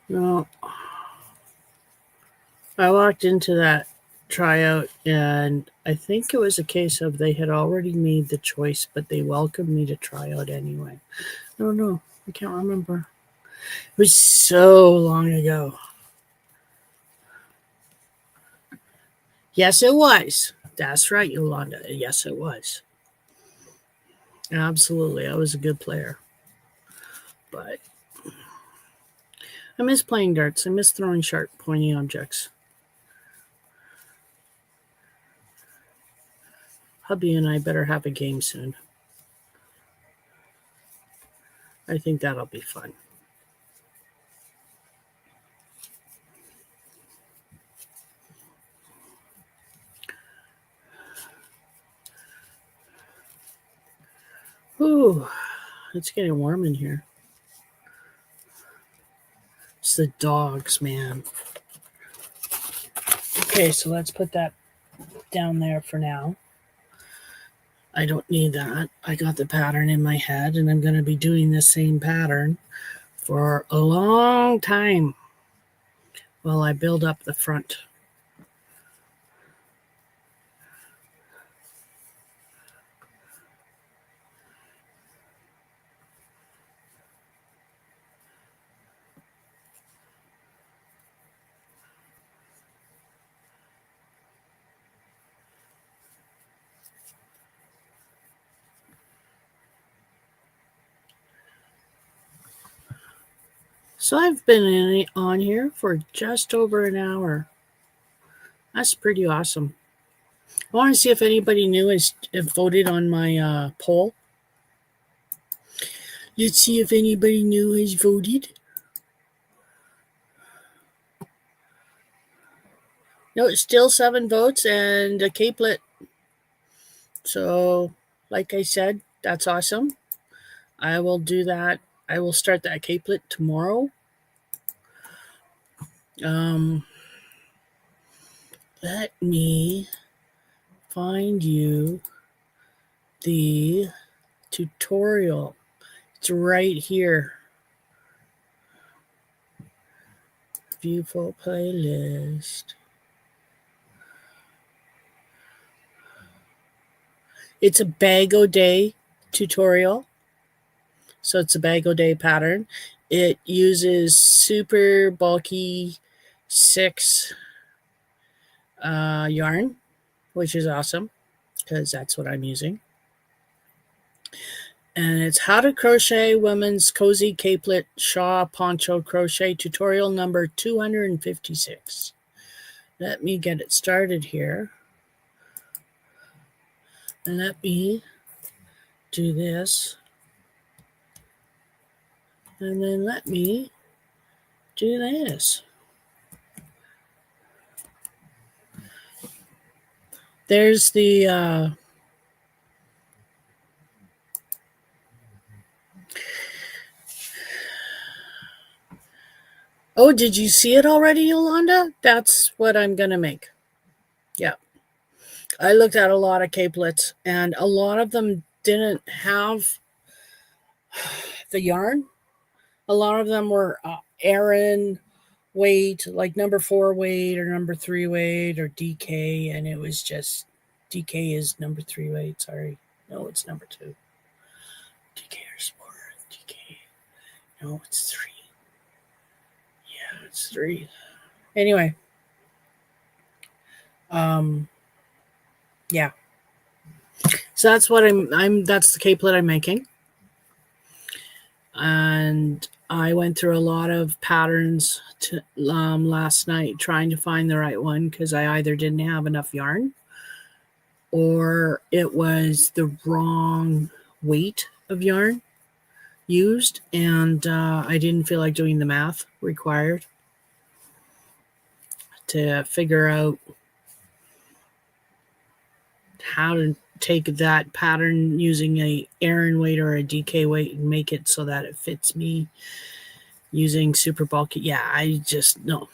No, I walked into that tryout and I think it was a case of they had already made the choice, but they welcomed me to try out anyway. I don't know. I can't remember. It was so long ago. Yes, it was. That's right, Yolanda. Yes, it was. Absolutely. I was a good player. But I miss playing darts. I miss throwing sharp, pointy objects. Hubby and I better have a game soon. I think that'll be fun. Ooh, it's getting warm in here. It's the dogs, man. Okay, so let's put that down there for now. I don't need that. I got the pattern in my head, and I'm going to be doing the same pattern for a long time while I build up the front. So I've been on here for just over an hour. That's pretty awesome. I want to see if anybody new has voted on my poll. Let's see if anybody new has voted. No, it's still 7 votes and a capelet. So, like I said, that's awesome. I will do that. I will start that capelet tomorrow. Let me find you the tutorial. It's right here. View full playlist. It's a bag o' day tutorial. So it's a bag o' day pattern. It uses super bulky 6 yarn, which is awesome because that's what I'm using. And it's how to crochet women's cozy capelet shawl poncho crochet tutorial number 256. Let me get it started here. And let me do this. And then let me do this. There's the oh, did you see it already, Yolanda? That's what I'm going to make. Yeah. I looked at a lot of capelets, and a lot of them didn't have the yarn. A lot of them were Aran weight, like number 4 weight or number 3 weight or DK, and it was just DK is number 3 weight. Sorry. No, it's number 2. DK or Sport. DK. No, it's 3. Yeah, it's 3. Anyway. Yeah. So that's what that's the capelet I'm making. And I went through a lot of patterns last night trying to find the right one because I either didn't have enough yarn or it was the wrong weight of yarn used, and I didn't feel like doing the math required to figure out how to take that pattern using a Aran weight or a DK weight and make it so that it fits me using super bulky. Yeah, I just no.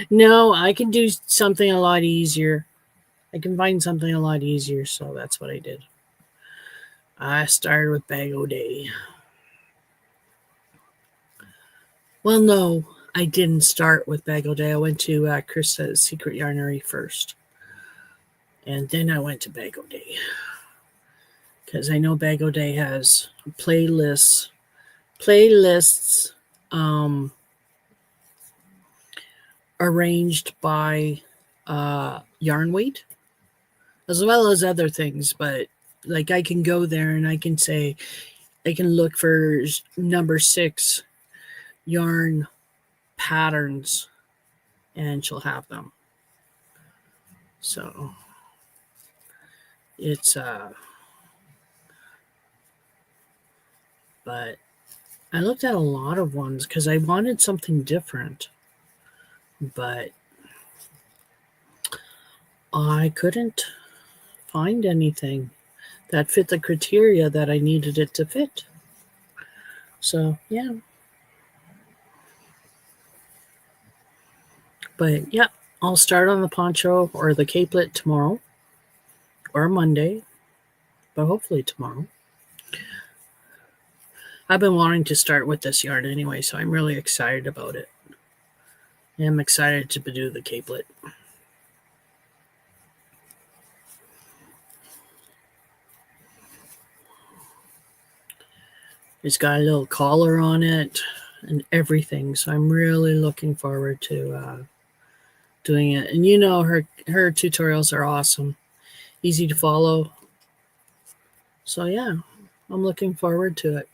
No, I can do something a lot easier. I can find something a lot easier, so that's what I did. I started with Bag O' Day. Well, no, I didn't start with Bag O' Day. I went to Krista's Secret Yarnery first. And then I went to Bag O' Day. Because I know Bag O' Day has playlists arranged by yarn weight, as well as other things. But like I can go there and I can say, I can look for number 6 yarn patterns and she'll have them. So it's but I looked at a lot of ones because I wanted something different, but I couldn't find anything that fit the criteria that I needed it to fit. So yeah. But yeah, I'll start on the poncho or the capelet tomorrow or Monday, but hopefully tomorrow. I've been wanting to start with this yarn anyway, so I'm really excited about it. I'm excited to do the capelet. It's got a little collar on it and everything, so I'm really looking forward to doing it. And you know, her tutorials are awesome, easy to follow. So yeah, I'm looking forward to it.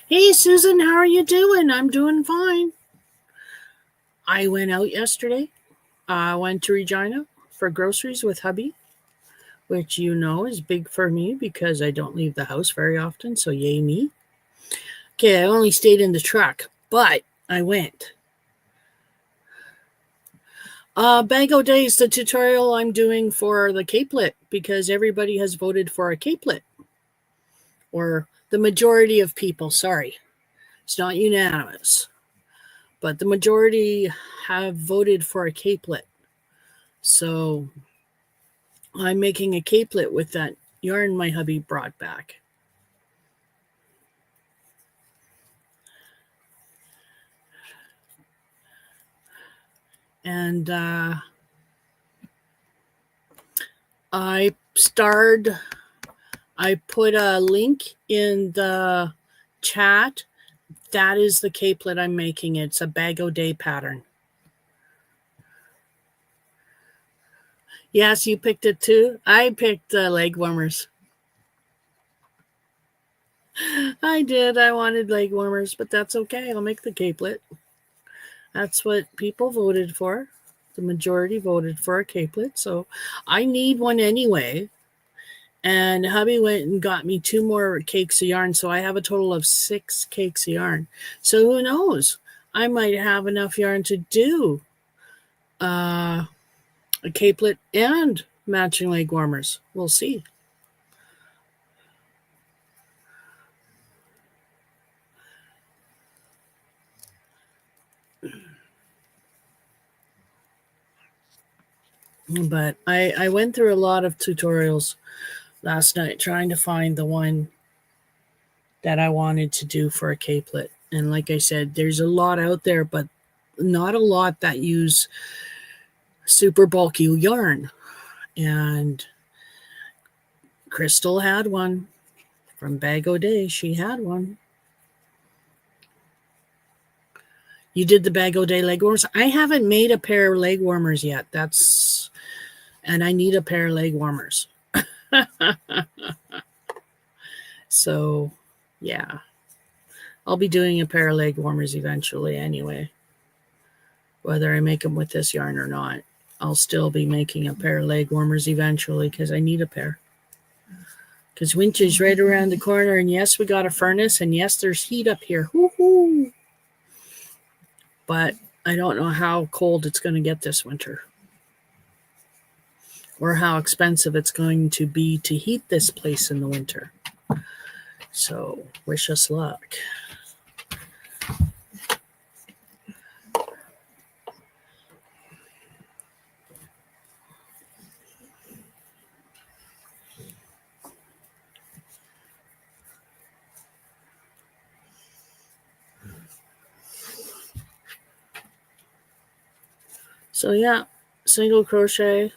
Hey, Susan, how are you doing? I'm doing fine. I went out yesterday. I went to Regina for groceries with hubby, which you know is big for me because I don't leave the house very often, so yay me. Okay, I only stayed in the truck, but I went. Bag O' Day is the tutorial I'm doing for the capelet because everybody has voted for a capelet. Or the majority of people, sorry. It's not unanimous. But the majority have voted for a capelet. So I'm making a capelet with that yarn my hubby brought back. And I put a link in the chat. That is the capelet I'm making. It's a Bag O' Day pattern. Yes, you picked it too. I picked leg warmers. I did. I wanted leg warmers, but that's okay. I'll make the capelet. That's what people voted for. The majority voted for a capelet, so I need one anyway. And hubby went and got me 2 more cakes of yarn, so I have a total of 6 cakes of yarn. So who knows? I might have enough yarn to do a capelet and matching leg warmers. We'll see. But I went through a lot of tutorials last night trying to find the one that I wanted to do for a capelet. And like I said, there's a lot out there, but not a lot that use super bulky yarn. And Crystal had one from Bag O' Day. She had one. You did the Bag O' Day leg warmers. I haven't made a pair of leg warmers yet. And I need a pair of leg warmers. So, yeah. I'll be doing a pair of leg warmers eventually anyway. Whether I make them with this yarn or not, I'll still be making a pair of leg warmers eventually because I need a pair. because winter's right around the corner. And yes, we got a furnace, and yes, there's heat up here. Woo-hoo. But I don't know how cold it's going to get this winter, or how expensive it's going to be to heat this place in the winter. So wish us luck. So yeah, single crochet,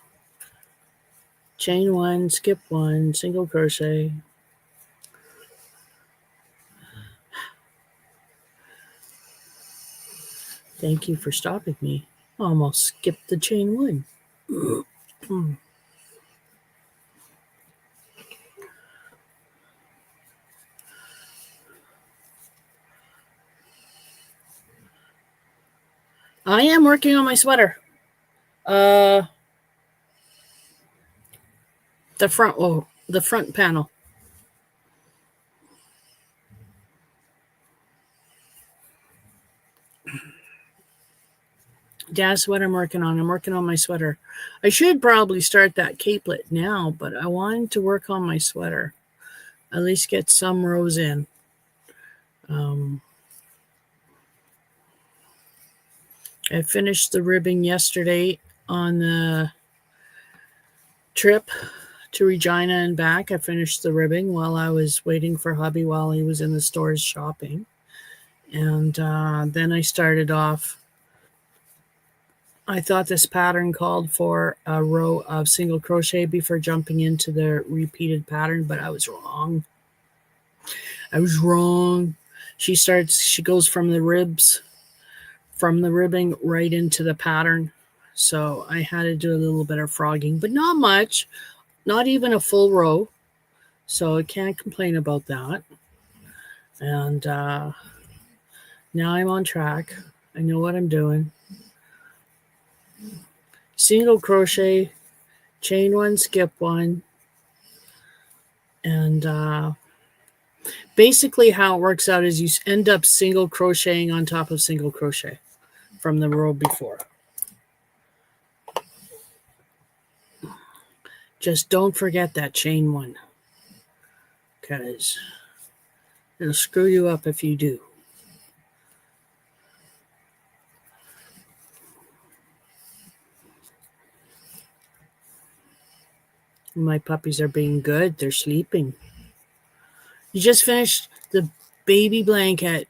chain one, skip one, single crochet. Thank you for stopping me. I almost skipped the chain one. I am working on my sweater. The front panel. That's what I'm working on. I'm working on my sweater. I should probably start that capelet now, but I wanted to work on my sweater. At least get some rows in. I finished the ribbing yesterday on the trip to Regina and back. I finished the ribbing while I was waiting for hubby while he was in the stores shopping. And then I started off. I thought this pattern called for a row of single crochet before jumping into the repeated pattern, but I was wrong. She goes from the ribbing right into the pattern. So I had to do a little bit of frogging, but not much, not even a full row. So I can't complain about that. And now I'm on track. I know what I'm doing. Single crochet, chain one, skip one. And basically how it works out is you end up single crocheting on top of single crochet from the row before. Just don't forget that chain one, because it'll screw you up if you do. My puppies are being good. They're sleeping. You just finished the baby blanket.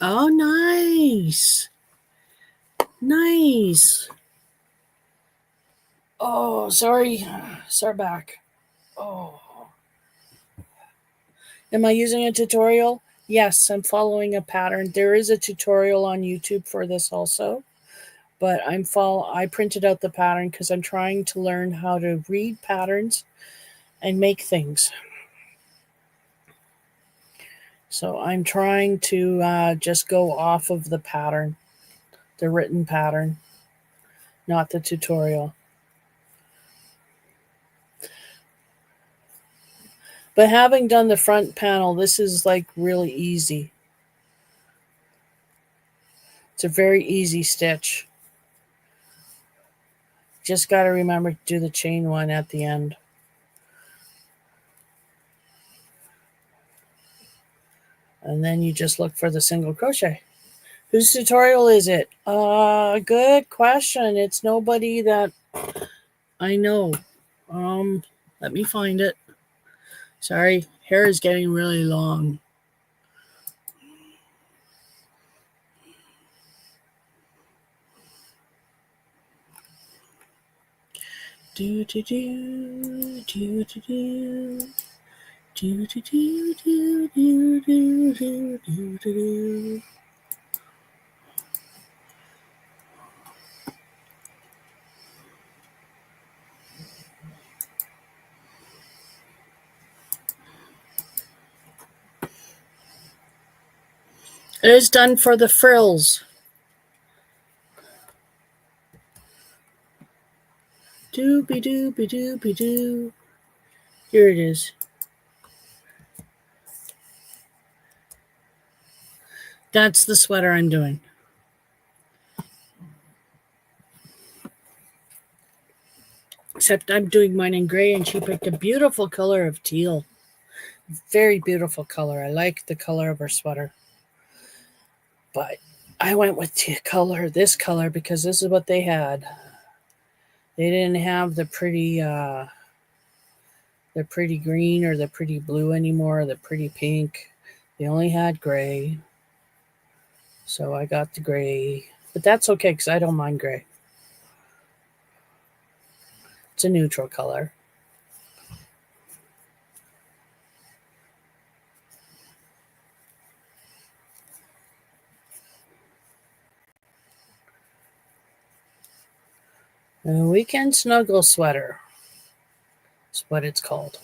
Oh, nice. Nice. Oh, sorry. Sorry back. Oh. Am I using a tutorial? Yes, I'm following a pattern. There is a tutorial on YouTube for this also. But I printed out the pattern because I'm trying to learn how to read patterns and make things. So I'm trying to just go off of the pattern, the written pattern, not the tutorial. But having done the front panel, this is like really easy. It's a very easy stitch. Just got to remember to do the chain one at the end. And then you just look for the single crochet. Whose tutorial is it? Good question. It's nobody that I know. Let me find it. Sorry, hair is getting really long. Do do do do do do do do do do do do do do. It is done for the frills. Doobie doobie doobie doo. Here it is. That's the sweater I'm doing. Except I'm doing mine in gray, and she picked a beautiful color of teal. Very beautiful color. I like the color of her sweater. But I went with this color, because this is what they had. They didn't have the pretty green or the pretty blue anymore, or the pretty pink. They only had gray. So I got the gray. But that's okay, because I don't mind gray. It's a neutral color. A weekend snuggle sweater is what it's called.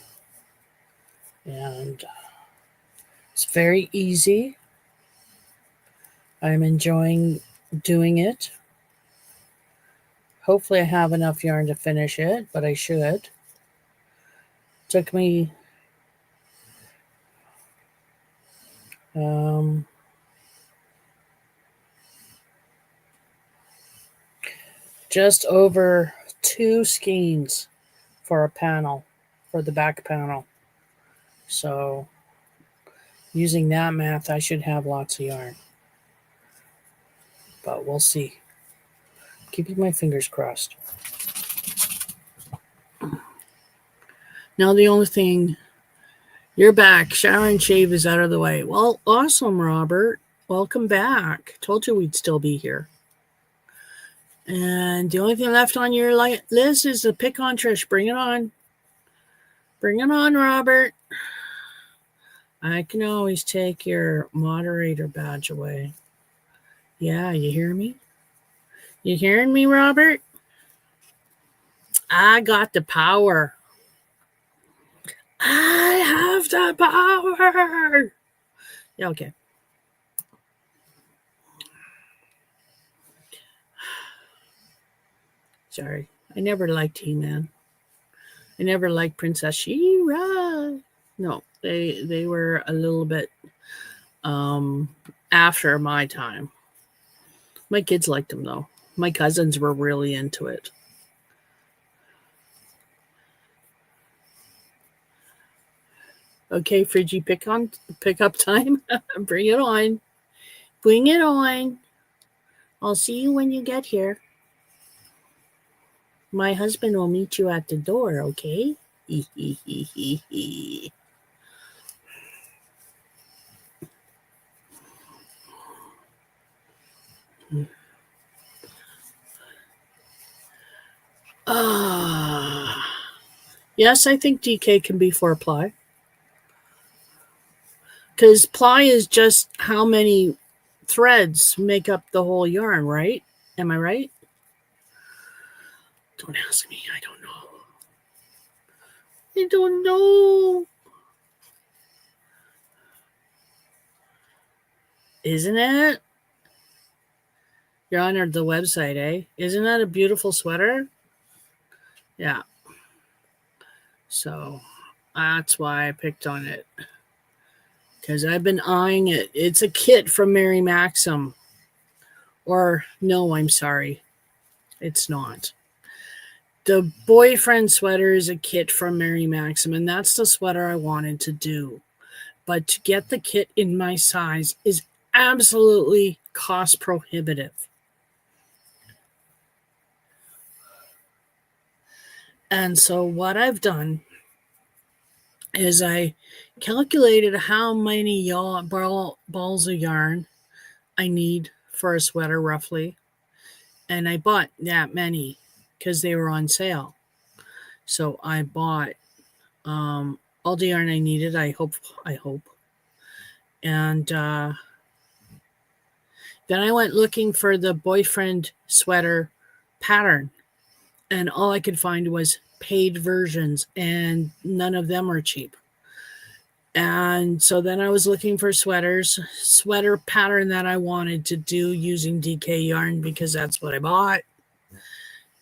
And it's very easy. I'm enjoying doing it. Hopefully I have enough yarn to finish it, but I should. Took me just over 2 skeins for a panel, for the back panel. So using that math, I should have lots of yarn. But we'll see. Keeping my fingers crossed. Now the only thing, you're back. Shower and shave is out of the way. Well, awesome, Robert. Welcome back. Told you we'd still be here. And the only thing left on your list is to pick on Trish. Bring it on. Bring it on, Robert. I can always take your moderator badge away. Yeah, you hear me? You hearing me, Robert? I got the power. I have the power. Yeah, okay. Sorry. I never liked He-Man. I never liked Princess She-Ra. No, they were a little bit after my time. My kids liked them, though. My cousins were really into it. Okay, Friggy, pick up time. Bring it on. Bring it on. I'll see you when you get here. My husband will meet you at the door, okay? Yes, I think DK can be for ply. Because ply is just how many threads make up the whole yarn, right? Am I right? Don't ask me. I don't know. I don't know. Isn't it? You're on the website, eh? Isn't that a beautiful sweater? Yeah. So that's why I picked on it. Because I've been eyeing it. It's a kit from Mary Maxim. Or, no, I'm sorry. It's not. The boyfriend sweater is a kit from Mary Maxim, and that's the sweater I wanted to do. But to get the kit in my size is absolutely cost prohibitive. And so what I've done is I calculated how many balls of yarn I need for a sweater roughly. And I bought that many because they were on sale. So I bought all the yarn I needed, I hope. And then I went looking for the boyfriend sweater pattern. And all I could find was paid versions, and none of them are cheap. And so then I was looking for sweater pattern that I wanted to do using DK yarn, because that's what I bought.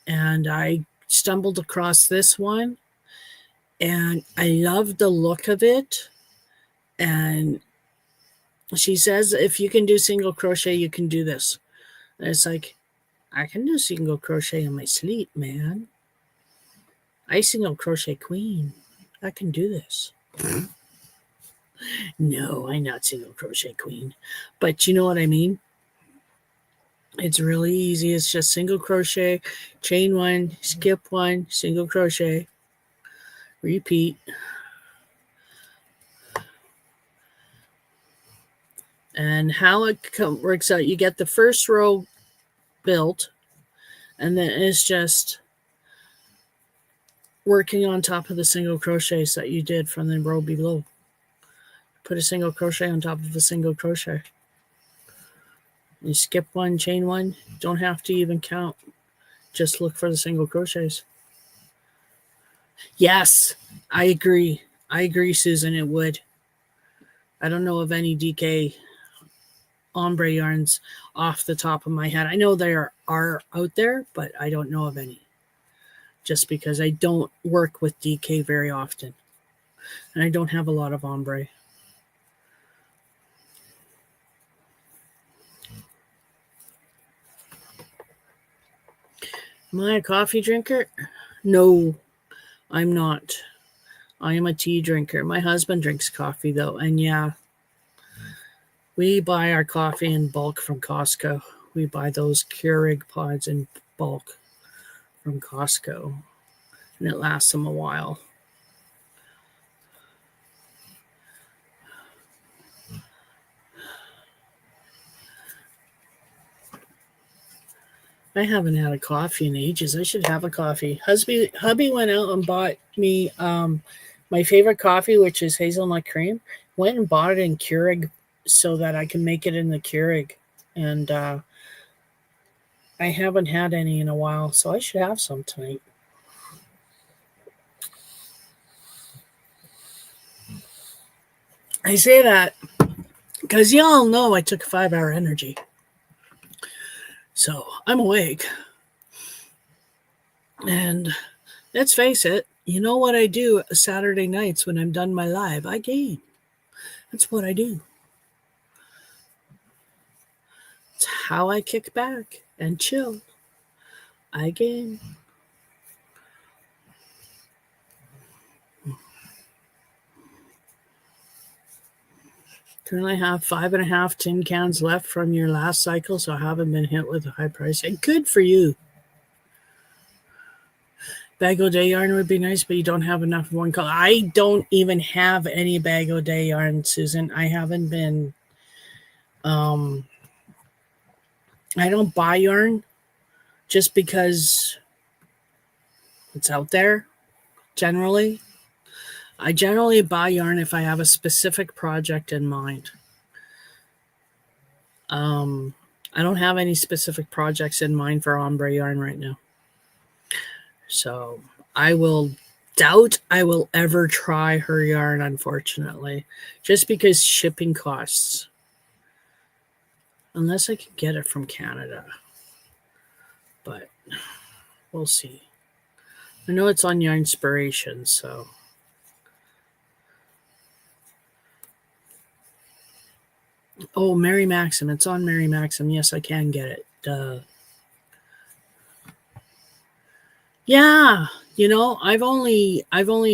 And I stumbled across this one, and I love the look of it. And She says, if you can do single crochet, you can do this. And it's like, I can do single crochet in my sleep, man. I single crochet queen. I can do this. No, I'm not single crochet queen. But you know what I mean? It's really easy. It's just single crochet, chain one, skip one, single crochet, repeat. And how it works out, you get the first row built, and then it's just working on top of the single crochets that you did from the row below. Put a single crochet on top of a single crochet. You skip one, chain one. Don't have to even count. Just look for the single crochets. Yes, I agree. I agree, Susan, it would. I don't know of any DK ombre yarns off the top of my head. I know there are out there, but I don't know of any. Just because I don't work with DK very often. And I don't have a lot of ombre. Am I a coffee drinker? No, I'm not. I am a tea drinker. My husband drinks coffee, though. And yeah, we buy our coffee in bulk from Costco. We buy those Keurig pods in bulk from Costco. And it lasts them a while. I haven't had a coffee in ages. I should have a coffee. Hubby went out and bought me my favorite coffee, which is hazelnut cream. Went and bought it in Keurig so that I can make it in the Keurig. And I haven't had any in a while, so I should have some tonight. I say that because y'all know I took a 5-hour energy. So I'm awake. And let's face it, you know what I do Saturday nights when I'm done my live? I game. That's what I do. It's how I kick back and chill. I game. Currently have 5.5 tin cans left from your last cycle, so I haven't been hit with a high price. And good for you. Bag o' day yarn would be nice, but you don't have enough of one color. I don't even have any bag o' day yarn, Susan. I haven't been. I don't buy yarn just because it's out there. Generally, I generally buy yarn if I have a specific project in mind. I don't have any specific projects in mind for ombre yarn right now. So I will doubt I will ever try her yarn, unfortunately, just because shipping costs. Unless I can get it from Canada. But we'll see. I know it's on Yarnspiration, so. Oh, Mary Maxim. It's on Mary Maxim. Yes, I can get it. Duh. Yeah, you know, I've only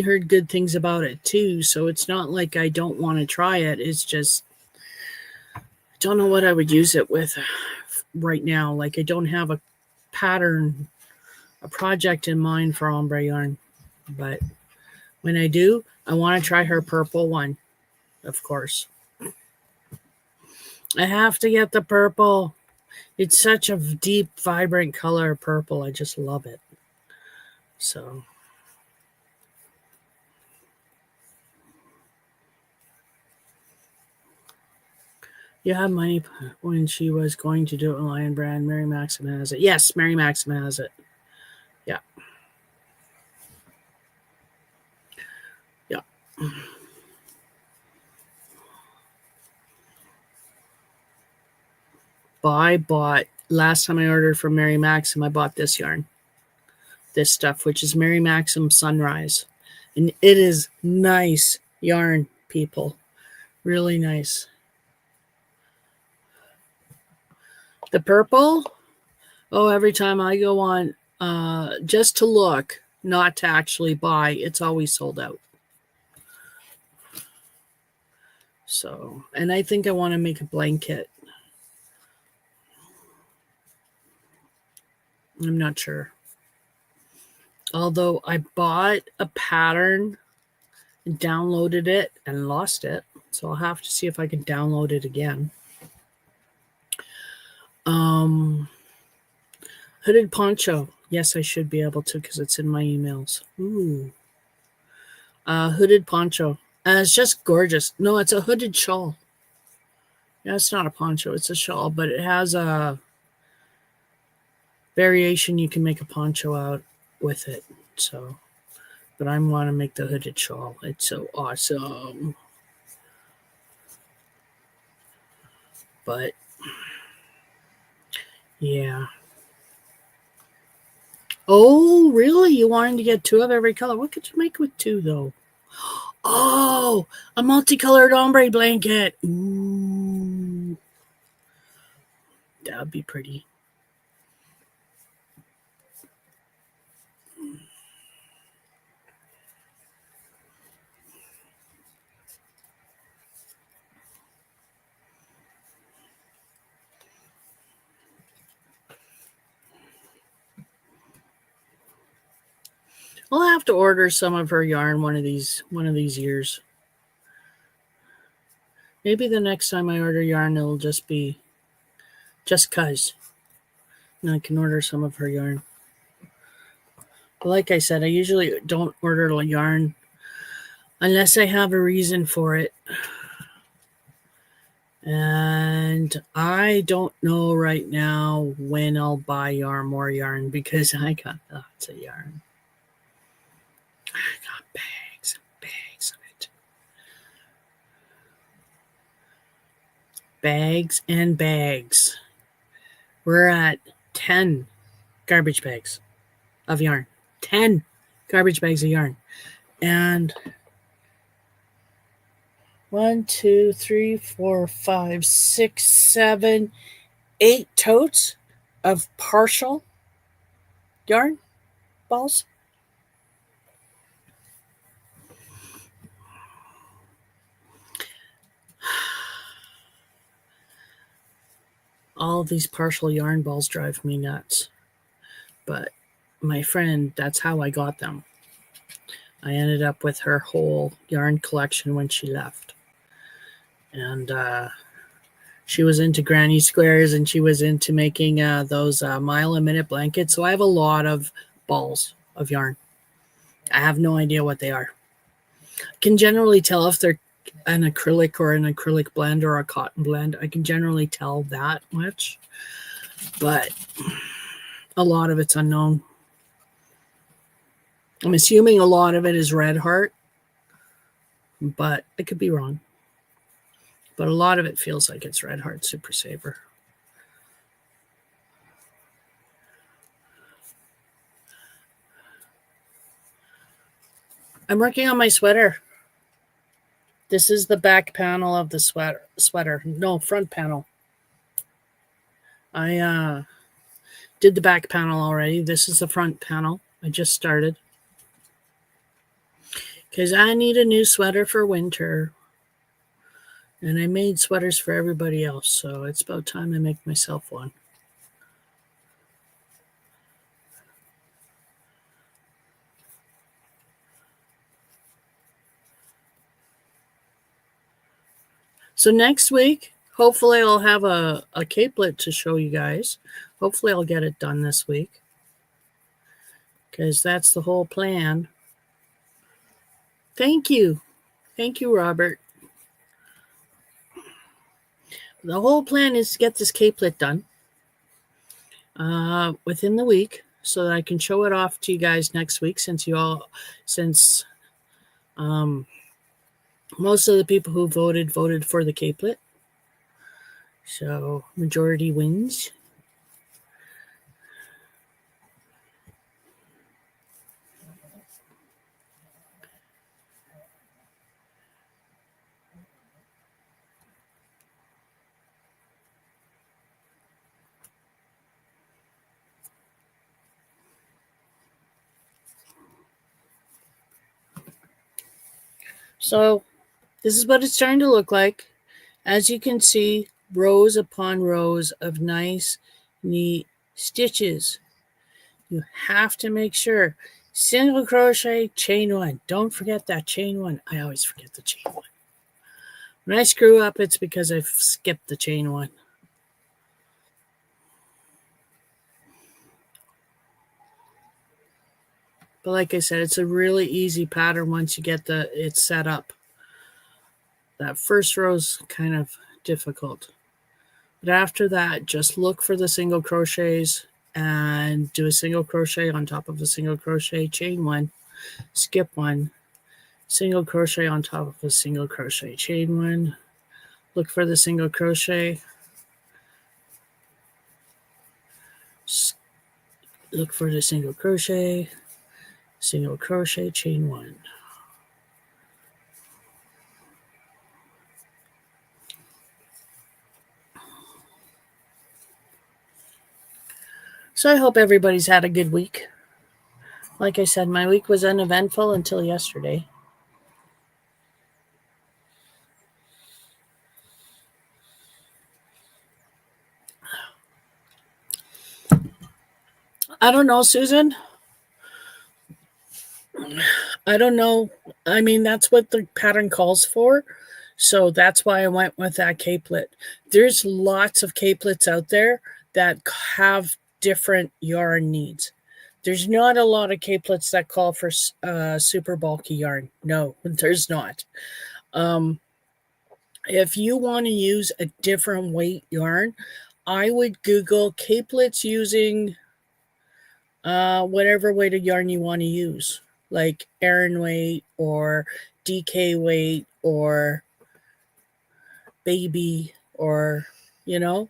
heard good things about it too, so it's not like I don't want to try it. It's just I don't know what I would use it with right now. Like I don't have a pattern, a project in mind for ombre yarn, but when I do, I want to try her purple one, of course. I have to get the purple. It's such a deep, vibrant color, purple. I just love it. So. You have money when she was going to do it with Lion Brand. Mary Maxim has it. Yes, Mary Maxim has it. Yeah. Yeah. I bought, last time I ordered from Mary Maxim, I bought this yarn. This stuff, which is Mary Maxim Sunrise. And it is nice yarn, people. Really nice. The purple, oh, every time I go on just to look, not to actually buy, it's always sold out. So, and I think I want to make a blanket. I'm not sure. Although I bought a pattern, downloaded it, and lost it. So I'll have to see if I can download it again. Hooded poncho. Yes, I should be able to because it's in my emails. Ooh. Hooded poncho. It's just gorgeous. No, it's a hooded shawl. Yeah, it's not a poncho. It's a shawl, but it has a variation you can make a poncho out with it. So, but I want to make the hooded shawl. It's so awesome. But yeah. Oh, really? You wanted to get 2 of every color? What could you make with 2 though? Oh, a multicolored ombre blanket. Ooh. That would be pretty. I'll have to order some of her yarn one of these years. Maybe the next time I order yarn, it'll just be just 'cause. And I can order some of her yarn. But like I said, I usually don't order yarn unless I have a reason for it. And I don't know right now when I'll buy more yarn because I got lots of yarn. I got bags and bags of it. Bags and bags. We're at 10 garbage bags of yarn. 10 garbage bags of yarn. And 1, 2, 3, 4, 5, 6, 7, 8 totes of partial yarn balls. All of these partial yarn balls drive me nuts. But my friend, that's how I got them. I ended up with her whole yarn collection when she left. And she was into granny squares and she was into making those mile a minute blankets. So I have a lot of balls of yarn. I have no idea what they are. I can generally tell if they're an acrylic blend or a cotton blend. I can generally tell that much, but a lot of it's unknown. I'm assuming a lot of it is Red Heart, but I could be wrong. But a lot of it feels like it's Red Heart Super Saver. I'm working on my sweater. This is the back panel of the sweater. No, front panel. I did the back panel already. This is the front panel. I just started. Because I need a new sweater for winter. And I made sweaters for everybody else. So it's about time I make myself one. So next week, hopefully I'll have a capelet to show you guys. Hopefully I'll get it done this week. Because that's the whole plan. Thank you. Thank you, Robert. The whole plan is to get this capelet done within the week so that I can show it off to you guys next week since most of the people who voted for the capelet. So majority wins. So this is what it's starting to look like. As you can see, rows upon rows of nice, neat stitches. You have to make sure. Single crochet, chain one. Don't forget that chain one. I always forget the chain one. When I screw up, it's because I've skipped the chain one. But like I said, it's a really easy pattern once you get it set up. That first row is kind of difficult. But after that, just look for the single crochets and do a single crochet on top of a single crochet, chain one, skip one, single crochet on top of a single crochet, chain one, look for the single crochet, look for the single crochet, chain one. So I hope everybody's had a good week. Like I said, my week was uneventful until yesterday. I don't know, Susan. I don't know. I mean, that's what the pattern calls for. So that's why I went with that capelet. There's lots of capelets out there that have different yarn needs. There's not a lot of capelets that call for super bulky yarn. No, there's not. If you want to use a different weight yarn, I would Google capelets using whatever weight of yarn you want to use, like Aran weight or DK weight or baby or, you know.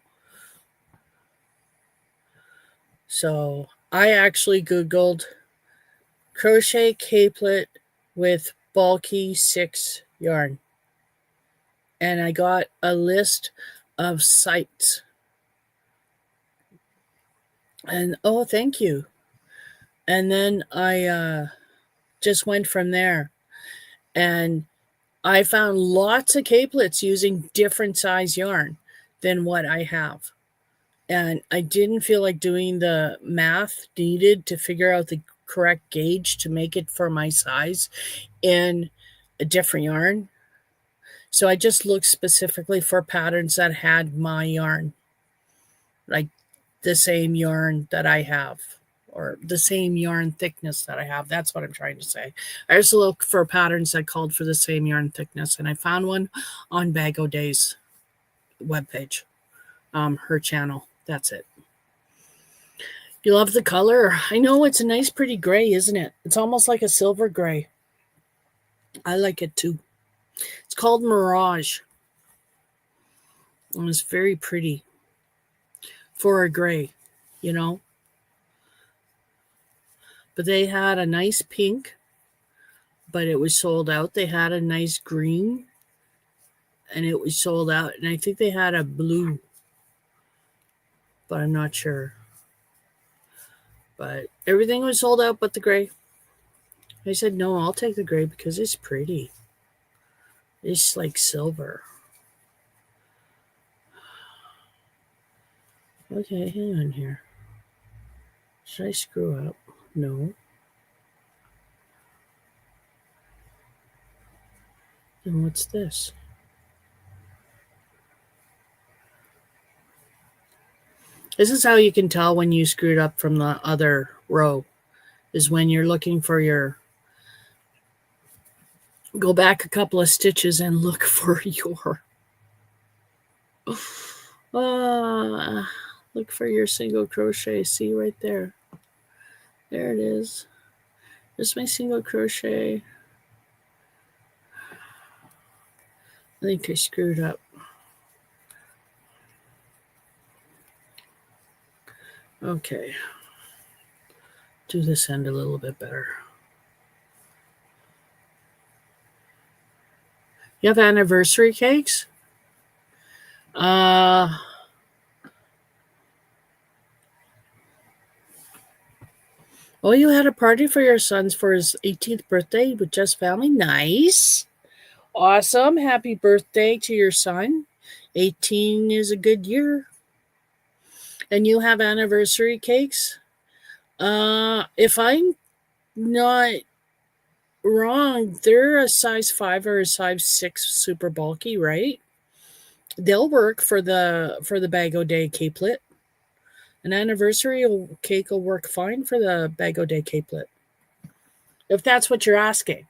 So I actually Googled crochet capelet with bulky 6 yarn. And I got a list of sites. And oh, thank you. And then I just went from there. And I found lots of capelets using different size yarn than what I have. And I didn't feel like doing the math needed to figure out the correct gauge to make it for my size in a different yarn. So I just looked specifically for patterns that had my yarn, like the same yarn that I have, or the same yarn thickness that I have. That's what I'm trying to say. I just looked for patterns that called for the same yarn thickness, and I found one on Bag O' Day's webpage, her channel. That's it. You love the color? I know, it's a nice, pretty gray, isn't it? It's almost like a silver gray. I like it too. It's called Mirage. And it's very pretty for a gray, you know. But they had a nice pink, but it was sold out. They had a nice green, and it was sold out. And I think they had a blue, but I'm not sure. But everything was sold out but the gray. I said, no, I'll take the gray because it's pretty. It's like silver. Okay, hang on here. Should I screw up? No. Then what's this? This is how you can tell when you screwed up from the other row, is when you're looking for your, go back a couple of stitches and look for your, look for your single crochet. See right there. There it is. There's my single crochet. I think I screwed up. Okay. Do this end a little bit better. You have anniversary cakes? Oh, you had a party for your son's for his 18th birthday with just family? Nice. Awesome. Happy birthday to your son. 18 is a good year. And you have anniversary cakes? If I'm not wrong, they're a size 5 or a size 6 super bulky, right? They'll work for the Bag O' Day capelet. An anniversary cake will work fine for the Bag O' Day capelet. If that's what you're asking.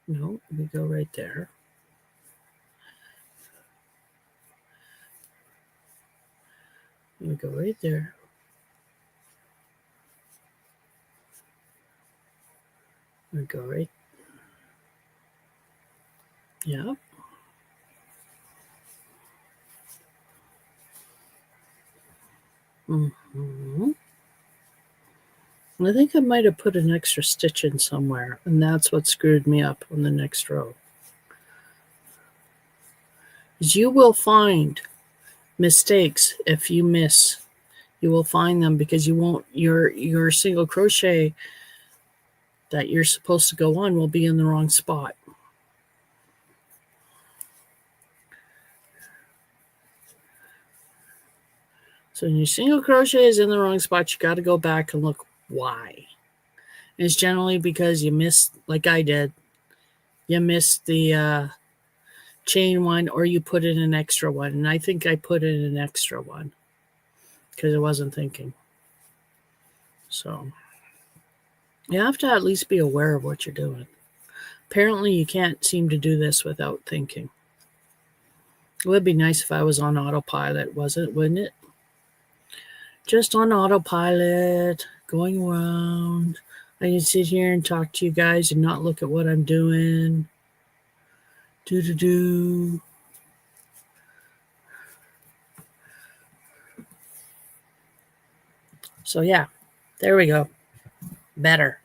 No, we go right there. We go right there. We go right. Yeah. Mm-hmm. I think I might have put an extra stitch in somewhere, and that's what screwed me up on the next row. You will find mistakes if you miss. You will find them because you won't. Your single crochet that you're supposed to go on will be in the wrong spot. So when your single crochet is in the wrong spot, you got to go back and look why. And it's generally because you missed, like I did, you missed the chain one, or you put in an extra one. And I think I put in an extra one because I wasn't thinking. So you have to at least be aware of what you're doing. Apparently, you can't seem to do this without thinking. It would be nice if I was on autopilot, wouldn't it? Just on autopilot, going around. I can sit here and talk to you guys and not look at what I'm doing. Do. So yeah, there we go. Better.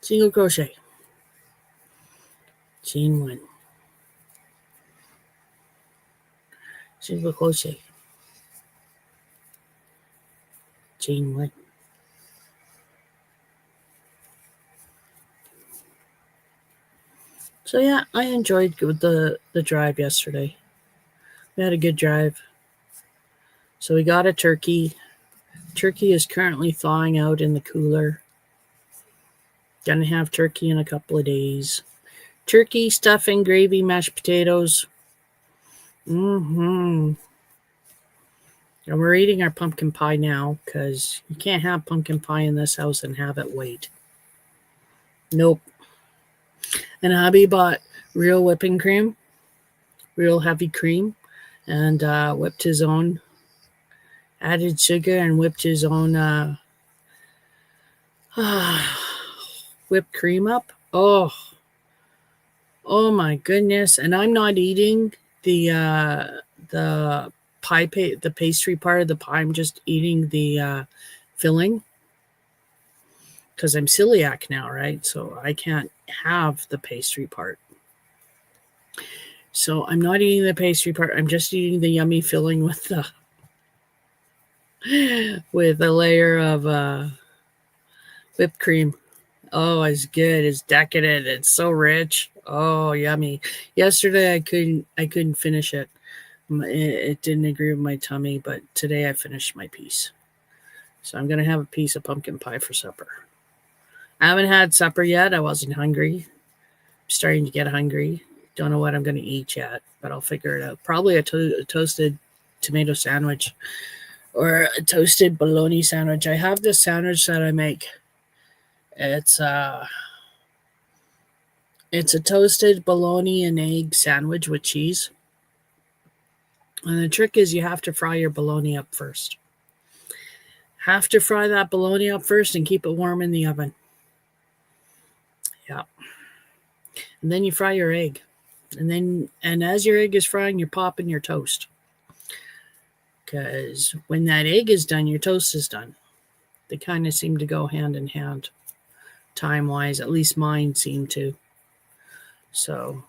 Single crochet. Chain one. Single crochet. Chain one. So yeah, I enjoyed the drive yesterday. We had a good drive. So we got a turkey. Turkey is currently thawing out in the cooler. Gonna have turkey in a couple of days. Turkey, stuffing, gravy, mashed potatoes. And we're eating our pumpkin pie now because you can't have pumpkin pie in this house and have it wait. Nope. And hubby bought real whipping cream, real heavy cream, and whipped his own, added sugar and whipped his own whipped cream up. Oh my goodness. And I'm not eating the pie, the pastry part of the pie. I'm just eating the filling because I'm celiac now, right? So I can't have the pastry part. So I'm not eating the pastry part. I'm just eating the yummy filling with a layer of whipped cream. Oh, it's good. It's decadent. It's so rich. Oh, yummy. Yesterday I couldn't finish it. It didn't agree with my tummy, but today I finished my piece. So I'm going to have a piece of pumpkin pie for supper. I haven't had supper yet. I wasn't hungry. I'm starting to get hungry. Don't know what I'm going to eat yet, but I'll figure it out. Probably a toasted tomato sandwich or a toasted bologna sandwich. I have this sandwich that I make. It's a toasted bologna and egg sandwich with cheese. And the trick is you have to fry your bologna up first. Have to fry that bologna up first and keep it warm in the oven. Yeah. And then you fry your egg. And as your egg is frying, you're popping your toast. Because when that egg is done, your toast is done. They kind of seem to go hand in hand, time-wise. At least mine seem to. So,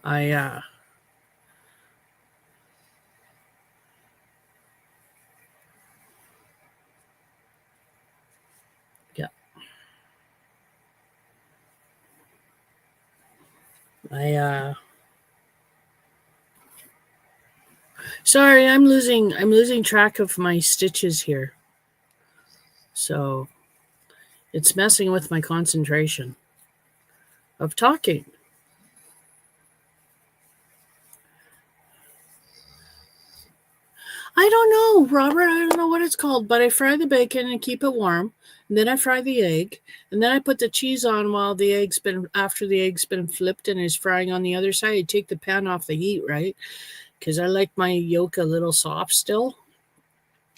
I yeah. Sorry, I'm losing track of my stitches here. So it's messing with my concentration of talking. I don't know, Robert. I don't know what it's called, but I fry the bacon and keep it warm. And then I fry the egg, and then I put the cheese on while after the egg's been flipped and is frying on the other side. I take the pan off the heat, right? Because I like my yolk a little soft still.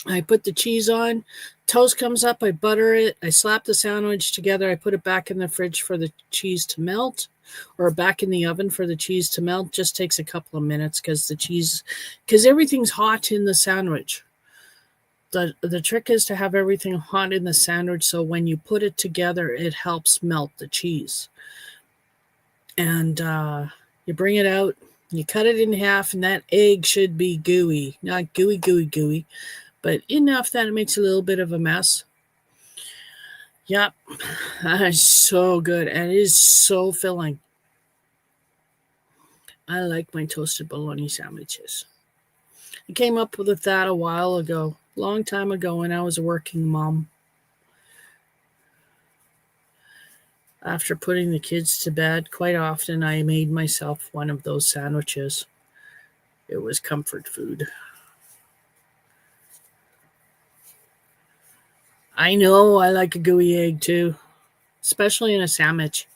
I put the cheese on. Toast comes up. I butter it. I slap the sandwich together. I put it back in the fridge for the cheese to melt, or back in the oven for the cheese to melt. Just takes a couple of minutes because everything's hot in the sandwich. The trick is to have everything hot in the sandwich, so when you put it together, it helps melt the cheese. And you bring it out, you cut it in half, and that egg should be gooey, not gooey, but enough that it makes a little bit of a mess. Yep, that is so good, and it is so filling. I like my toasted bologna sandwiches. I came up with that a while ago, long time ago when I was a working mom. After putting the kids to bed, quite often I made myself one of those sandwiches. It was comfort food. I know I like a gooey egg too, especially in a sandwich.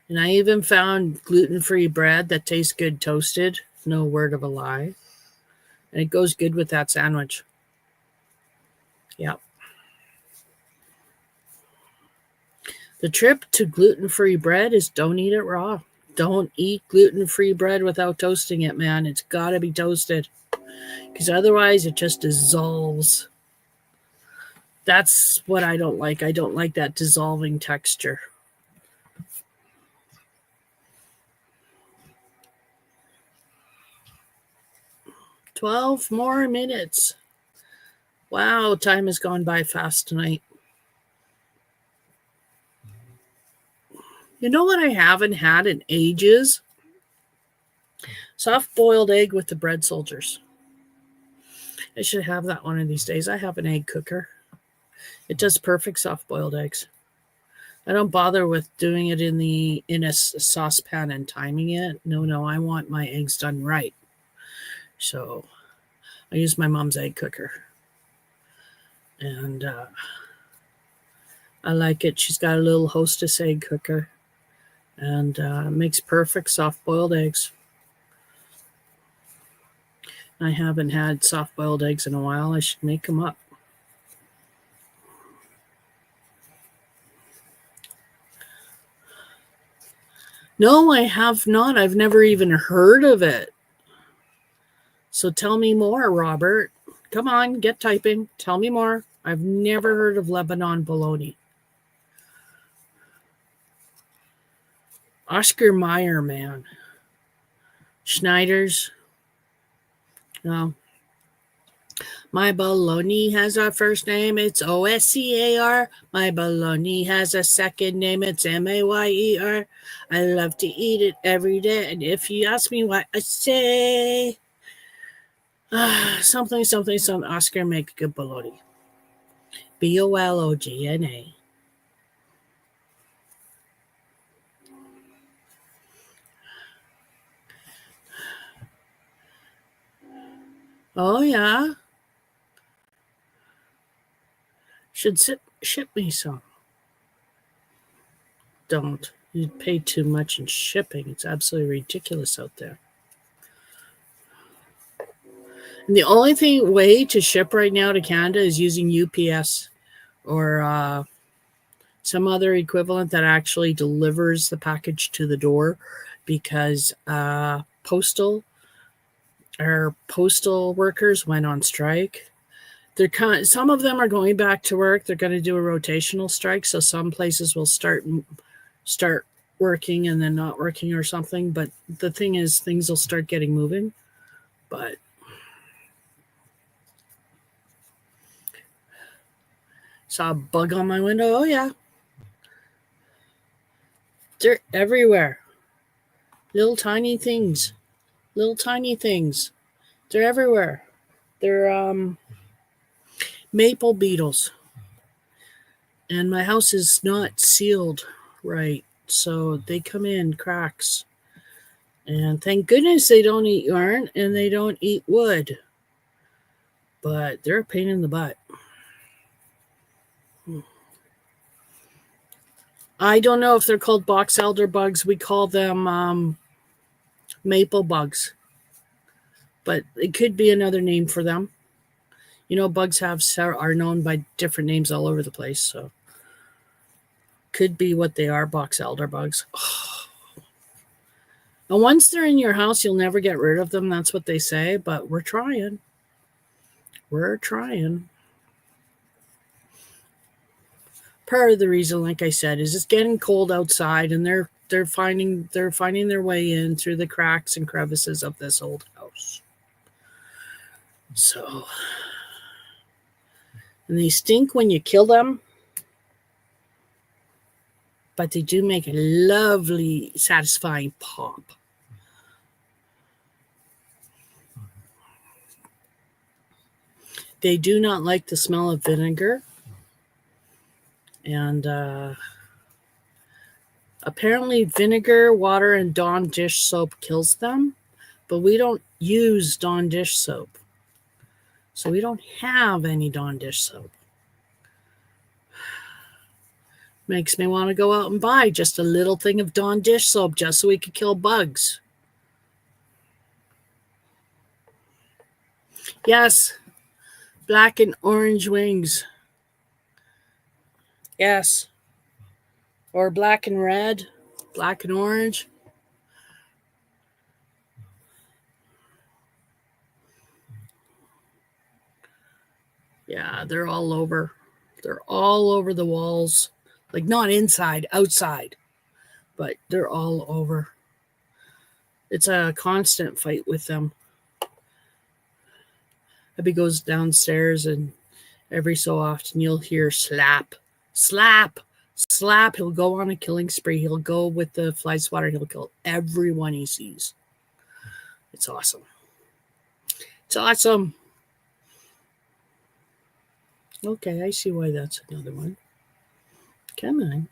And I even found gluten-free bread that tastes good toasted. No word of a lie. And it goes good with that sandwich. Yep. The trip to gluten-free bread is don't eat it raw. Don't eat gluten-free bread without toasting it, man. It's got to be toasted. Because otherwise it just dissolves. That's what I don't like. I don't like that dissolving texture. "12 more minutes. Wow, time has gone by fast tonight. You know what I haven't had in ages? Soft-boiled egg with the bread soldiers. I should have that one of these days. I have an egg cooker. It does perfect soft-boiled eggs. I don't bother with doing it in a saucepan and timing it. No, I want my eggs done right. So I use my mom's egg cooker. And I like it. She's got a little Hostess egg cooker. And makes perfect soft-boiled eggs. I haven't had soft-boiled eggs in a while. I should make them up. No, I have not. I've never even heard of it. So tell me more, Robert. Come on, get typing. Tell me more. I've never heard of Lebanon bologna. Oscar Mayer, man. Schneider's. No. My bologna has a first name, it's Oscar. My bologna has a second name, it's Mayer. I love to eat it every day, and if you ask me what I say, something, Oscar make good bologna. Bologna. Oh, yeah? Should ship me some. Don't. You'd pay too much in shipping. It's absolutely ridiculous out there. And the only way to ship right now to Canada is using UPS or some other equivalent that actually delivers the package to the door, because postal workers went on strike, some of them are going back to work. They're going to do a rotational strike, so some places will start working and then not working or something. But the thing is, things will start getting moving. But saw a bug on my window. Oh yeah, they're everywhere. Little tiny things. They're everywhere. They're maple beetles. And my house is not sealed right, so they come in cracks. And thank goodness they don't eat yarn and they don't eat wood. But they're a pain in the butt. I don't know if they're called box elder bugs. We call them maple bugs. But it could be another name for them. You know, bugs are known by different names all over the place, so could be what they are, box elder bugs. And once they're in your house, you'll never get rid of them. That's what they say, but we're trying. Part of the reason, like I said, is it's getting cold outside, and they're finding their way in through the cracks and crevices of this old house. So, and they stink when you kill them, but they do make a lovely, satisfying pop. They do not like the smell of vinegar. And apparently vinegar, water, and Dawn dish soap kills them. But we don't use Dawn dish soap. So we don't have any Dawn dish soap. Makes me want to go out and buy just a little thing of Dawn dish soap just so we could kill bugs. Yes, black and orange wings. Yes. Or black and red, black and orange. Yeah, they're all over. They're all over the walls. Like not inside, outside. But they're all over. It's a constant fight with them. Abby goes downstairs and every so often you'll hear slap, slap, slap. He'll go on a killing spree. He'll go with the fly swatter. He'll kill everyone he sees. It's awesome. It's awesome. Okay, I see why that's another one. Come on.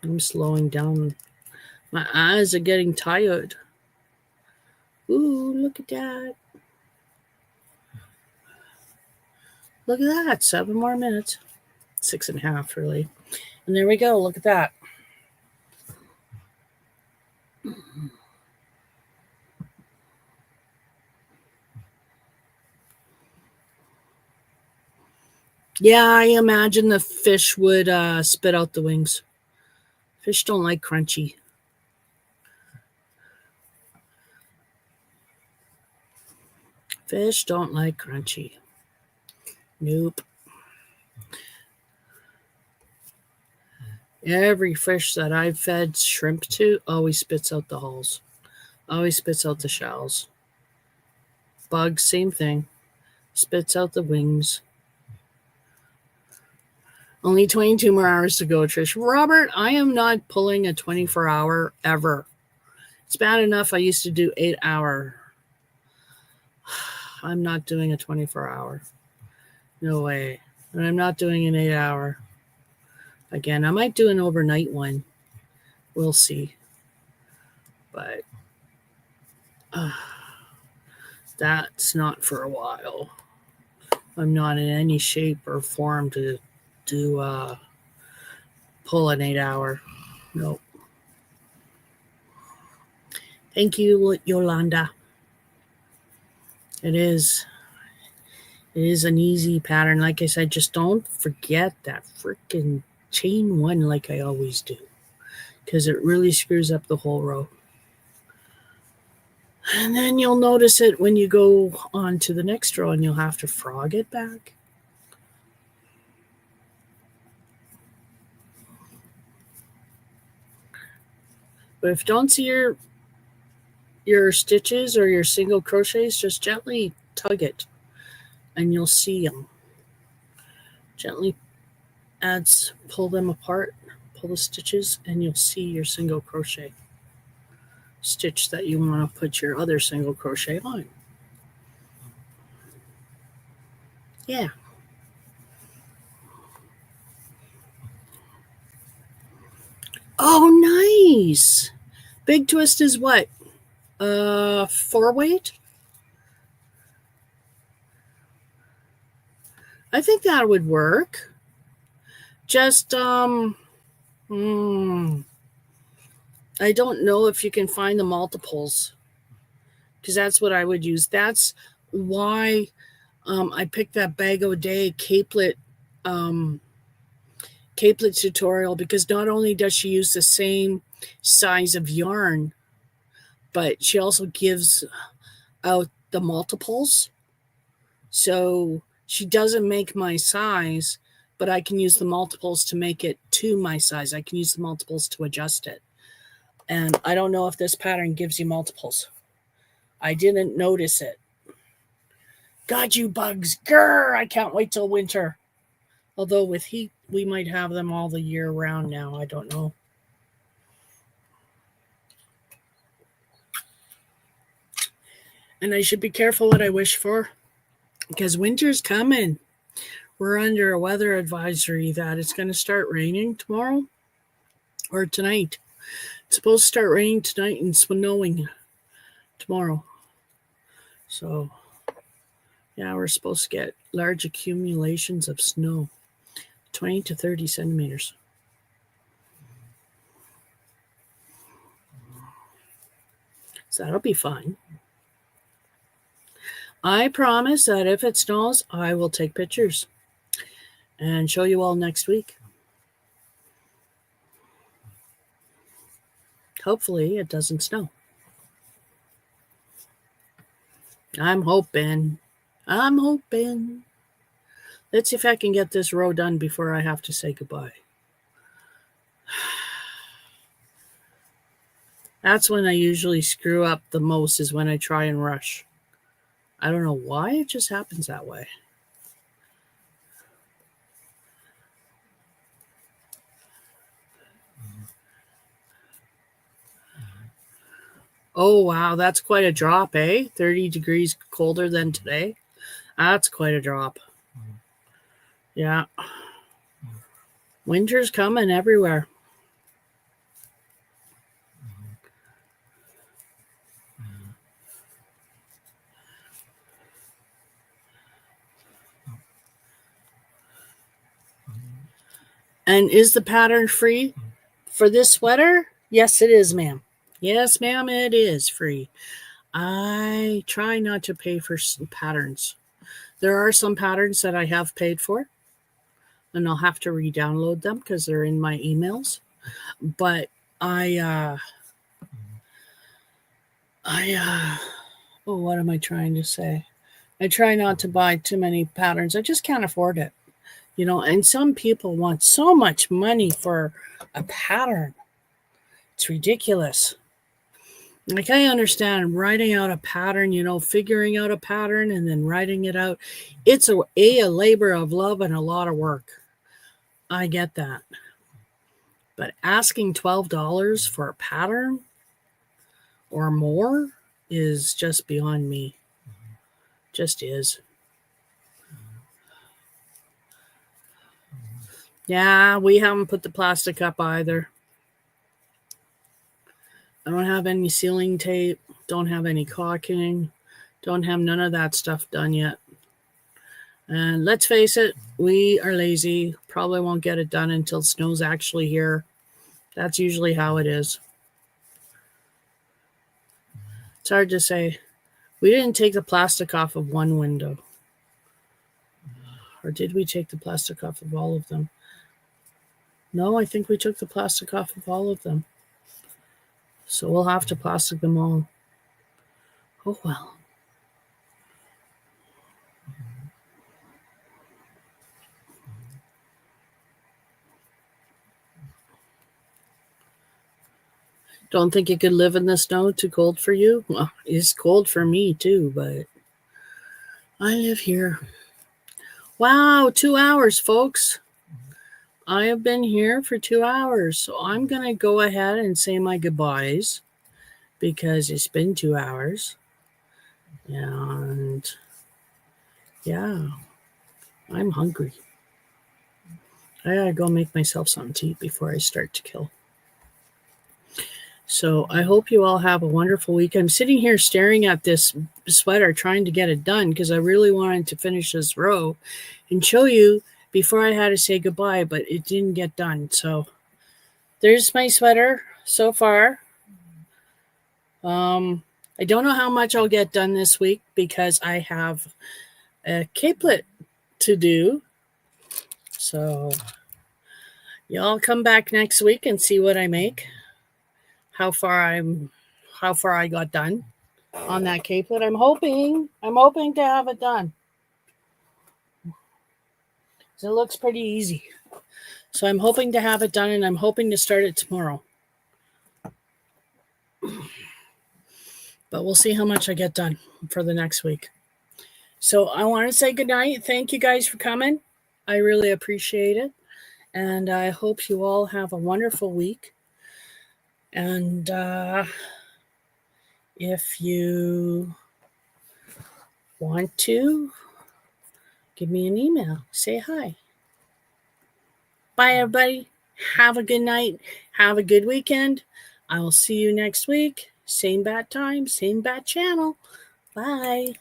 I'm slowing down. My eyes are getting tired. Ooh, look at that. Look at that. 7 more minutes. 6.5, really. And there we go. Look at that. Yeah, I imagine the fish would spit out the wings. Fish don't like crunchy. Fish don't like crunchy. Nope. Every fish that I've fed shrimp to always spits out the hulls. Always spits out the shells. Bugs, same thing. Spits out the wings. Only 22 more hours to go, Trish. Robert, I am not pulling a 24-hour ever. It's bad enough I used to do 8-hour. I'm not doing a 24-hour. No way. And I'm not doing an 8-hour. Again, I might do an overnight one. We'll see. But that's not for a while. I'm not in any shape or form to pull an 8-hour. Nope. Thank you, Yolanda. It is an easy pattern. Like I said, just don't forget that freaking chain one like I always do, because it really screws up the whole row. And then you'll notice it when you go on to the next row and you'll have to frog it back. But if you don't see your stitches or your single crochets, just gently tug it and you'll see them. Gently pull them apart, pull the stitches, and you'll see your single crochet stitch that you want to put your other single crochet on. Yeah. Oh, nice. Big twist is what? 4-weight? I think that would work. Just, I don't know if you can find the multiples, because that's what I would use. That's why I picked that Bag O' Day capelet tutorial, because not only does she use the same size of yarn, but she also gives out the multiples. So she doesn't make my size, but I can use the multiples to make it to my size. I can use the multiples to adjust it. And I don't know if this pattern gives you multiples. I didn't notice it. God, you bugs. Grr, I can't wait till winter. Although with heat, we might have them all the year round now. I don't know. And I should be careful what I wish for, because winter's coming. We're under a weather advisory that it's going to start raining tomorrow or tonight. It's supposed to start raining tonight and snowing tomorrow. So, yeah, we're supposed to get large accumulations of snow, 20 to 30 centimeters. So that'll be fun. I promise that if it snows, I will take pictures and show you all next week. Hopefully it doesn't snow. I'm hoping. Let's see if I can get this row done before I have to say goodbye. That's when I usually screw up the most, is when I try and rush. I don't know why, it just happens that way. Oh, wow, that's quite a drop, eh? 30 degrees colder than today. That's quite a drop. Yeah. Winter's coming everywhere. And is the pattern free for this sweater? Yes, it is, ma'am. Yes, ma'am, it is free. I try not to pay for patterns. There are some patterns that I have paid for, and I'll have to re-download them because they're in my emails. But what am I trying to say? I try not to buy too many patterns. I just can't afford it. You know, and some people want so much money for a pattern. It's ridiculous. Like, I understand writing out a pattern, you know, figuring out a pattern and then writing it out. It's a labor of love and a lot of work. I get that. But asking $12 for a pattern or more is just beyond me. Just is. Yeah, we haven't put the plastic up either. I don't have any sealing tape, don't have any caulking, don't have none of that stuff done yet. And let's face it, we are lazy. Probably won't get it done until snow's actually here. That's usually how it is. It's hard to say. We didn't take the plastic off of one window. Or did we take the plastic off of all of them? No, I think we took the plastic off of all of them. So we'll have to plastic them all. Oh, well. Don't think you could live in the snow? Too cold for you? Well, it's cold for me too, but I live here. Wow, 2 hours, folks. I have been here for 2 hours, so I'm going to go ahead and say my goodbyes because it's been 2 hours. And yeah, I'm hungry. I gotta go make myself something to eat before I start to kill. So I hope you all have a wonderful week. I'm sitting here staring at this sweater trying to get it done because I really wanted to finish this row and show you before I had to say goodbye, but it didn't get done. So there's my sweater so far. I don't know how much I'll get done this week because I have a capelet to do. So y'all come back next week and see what I make. How far I got done on that capelet. I'm hoping to have it done. So it looks pretty easy. So I'm hoping to have it done and I'm hoping to start it tomorrow. But we'll see how much I get done for the next week. So I want to say goodnight. Thank you guys for coming. I really appreciate it. And I hope you all have a wonderful week. And if you want to, give me an email. Say hi. Bye, everybody. Have a good night. Have a good weekend. I will see you next week. Same bat time, same bat channel. Bye.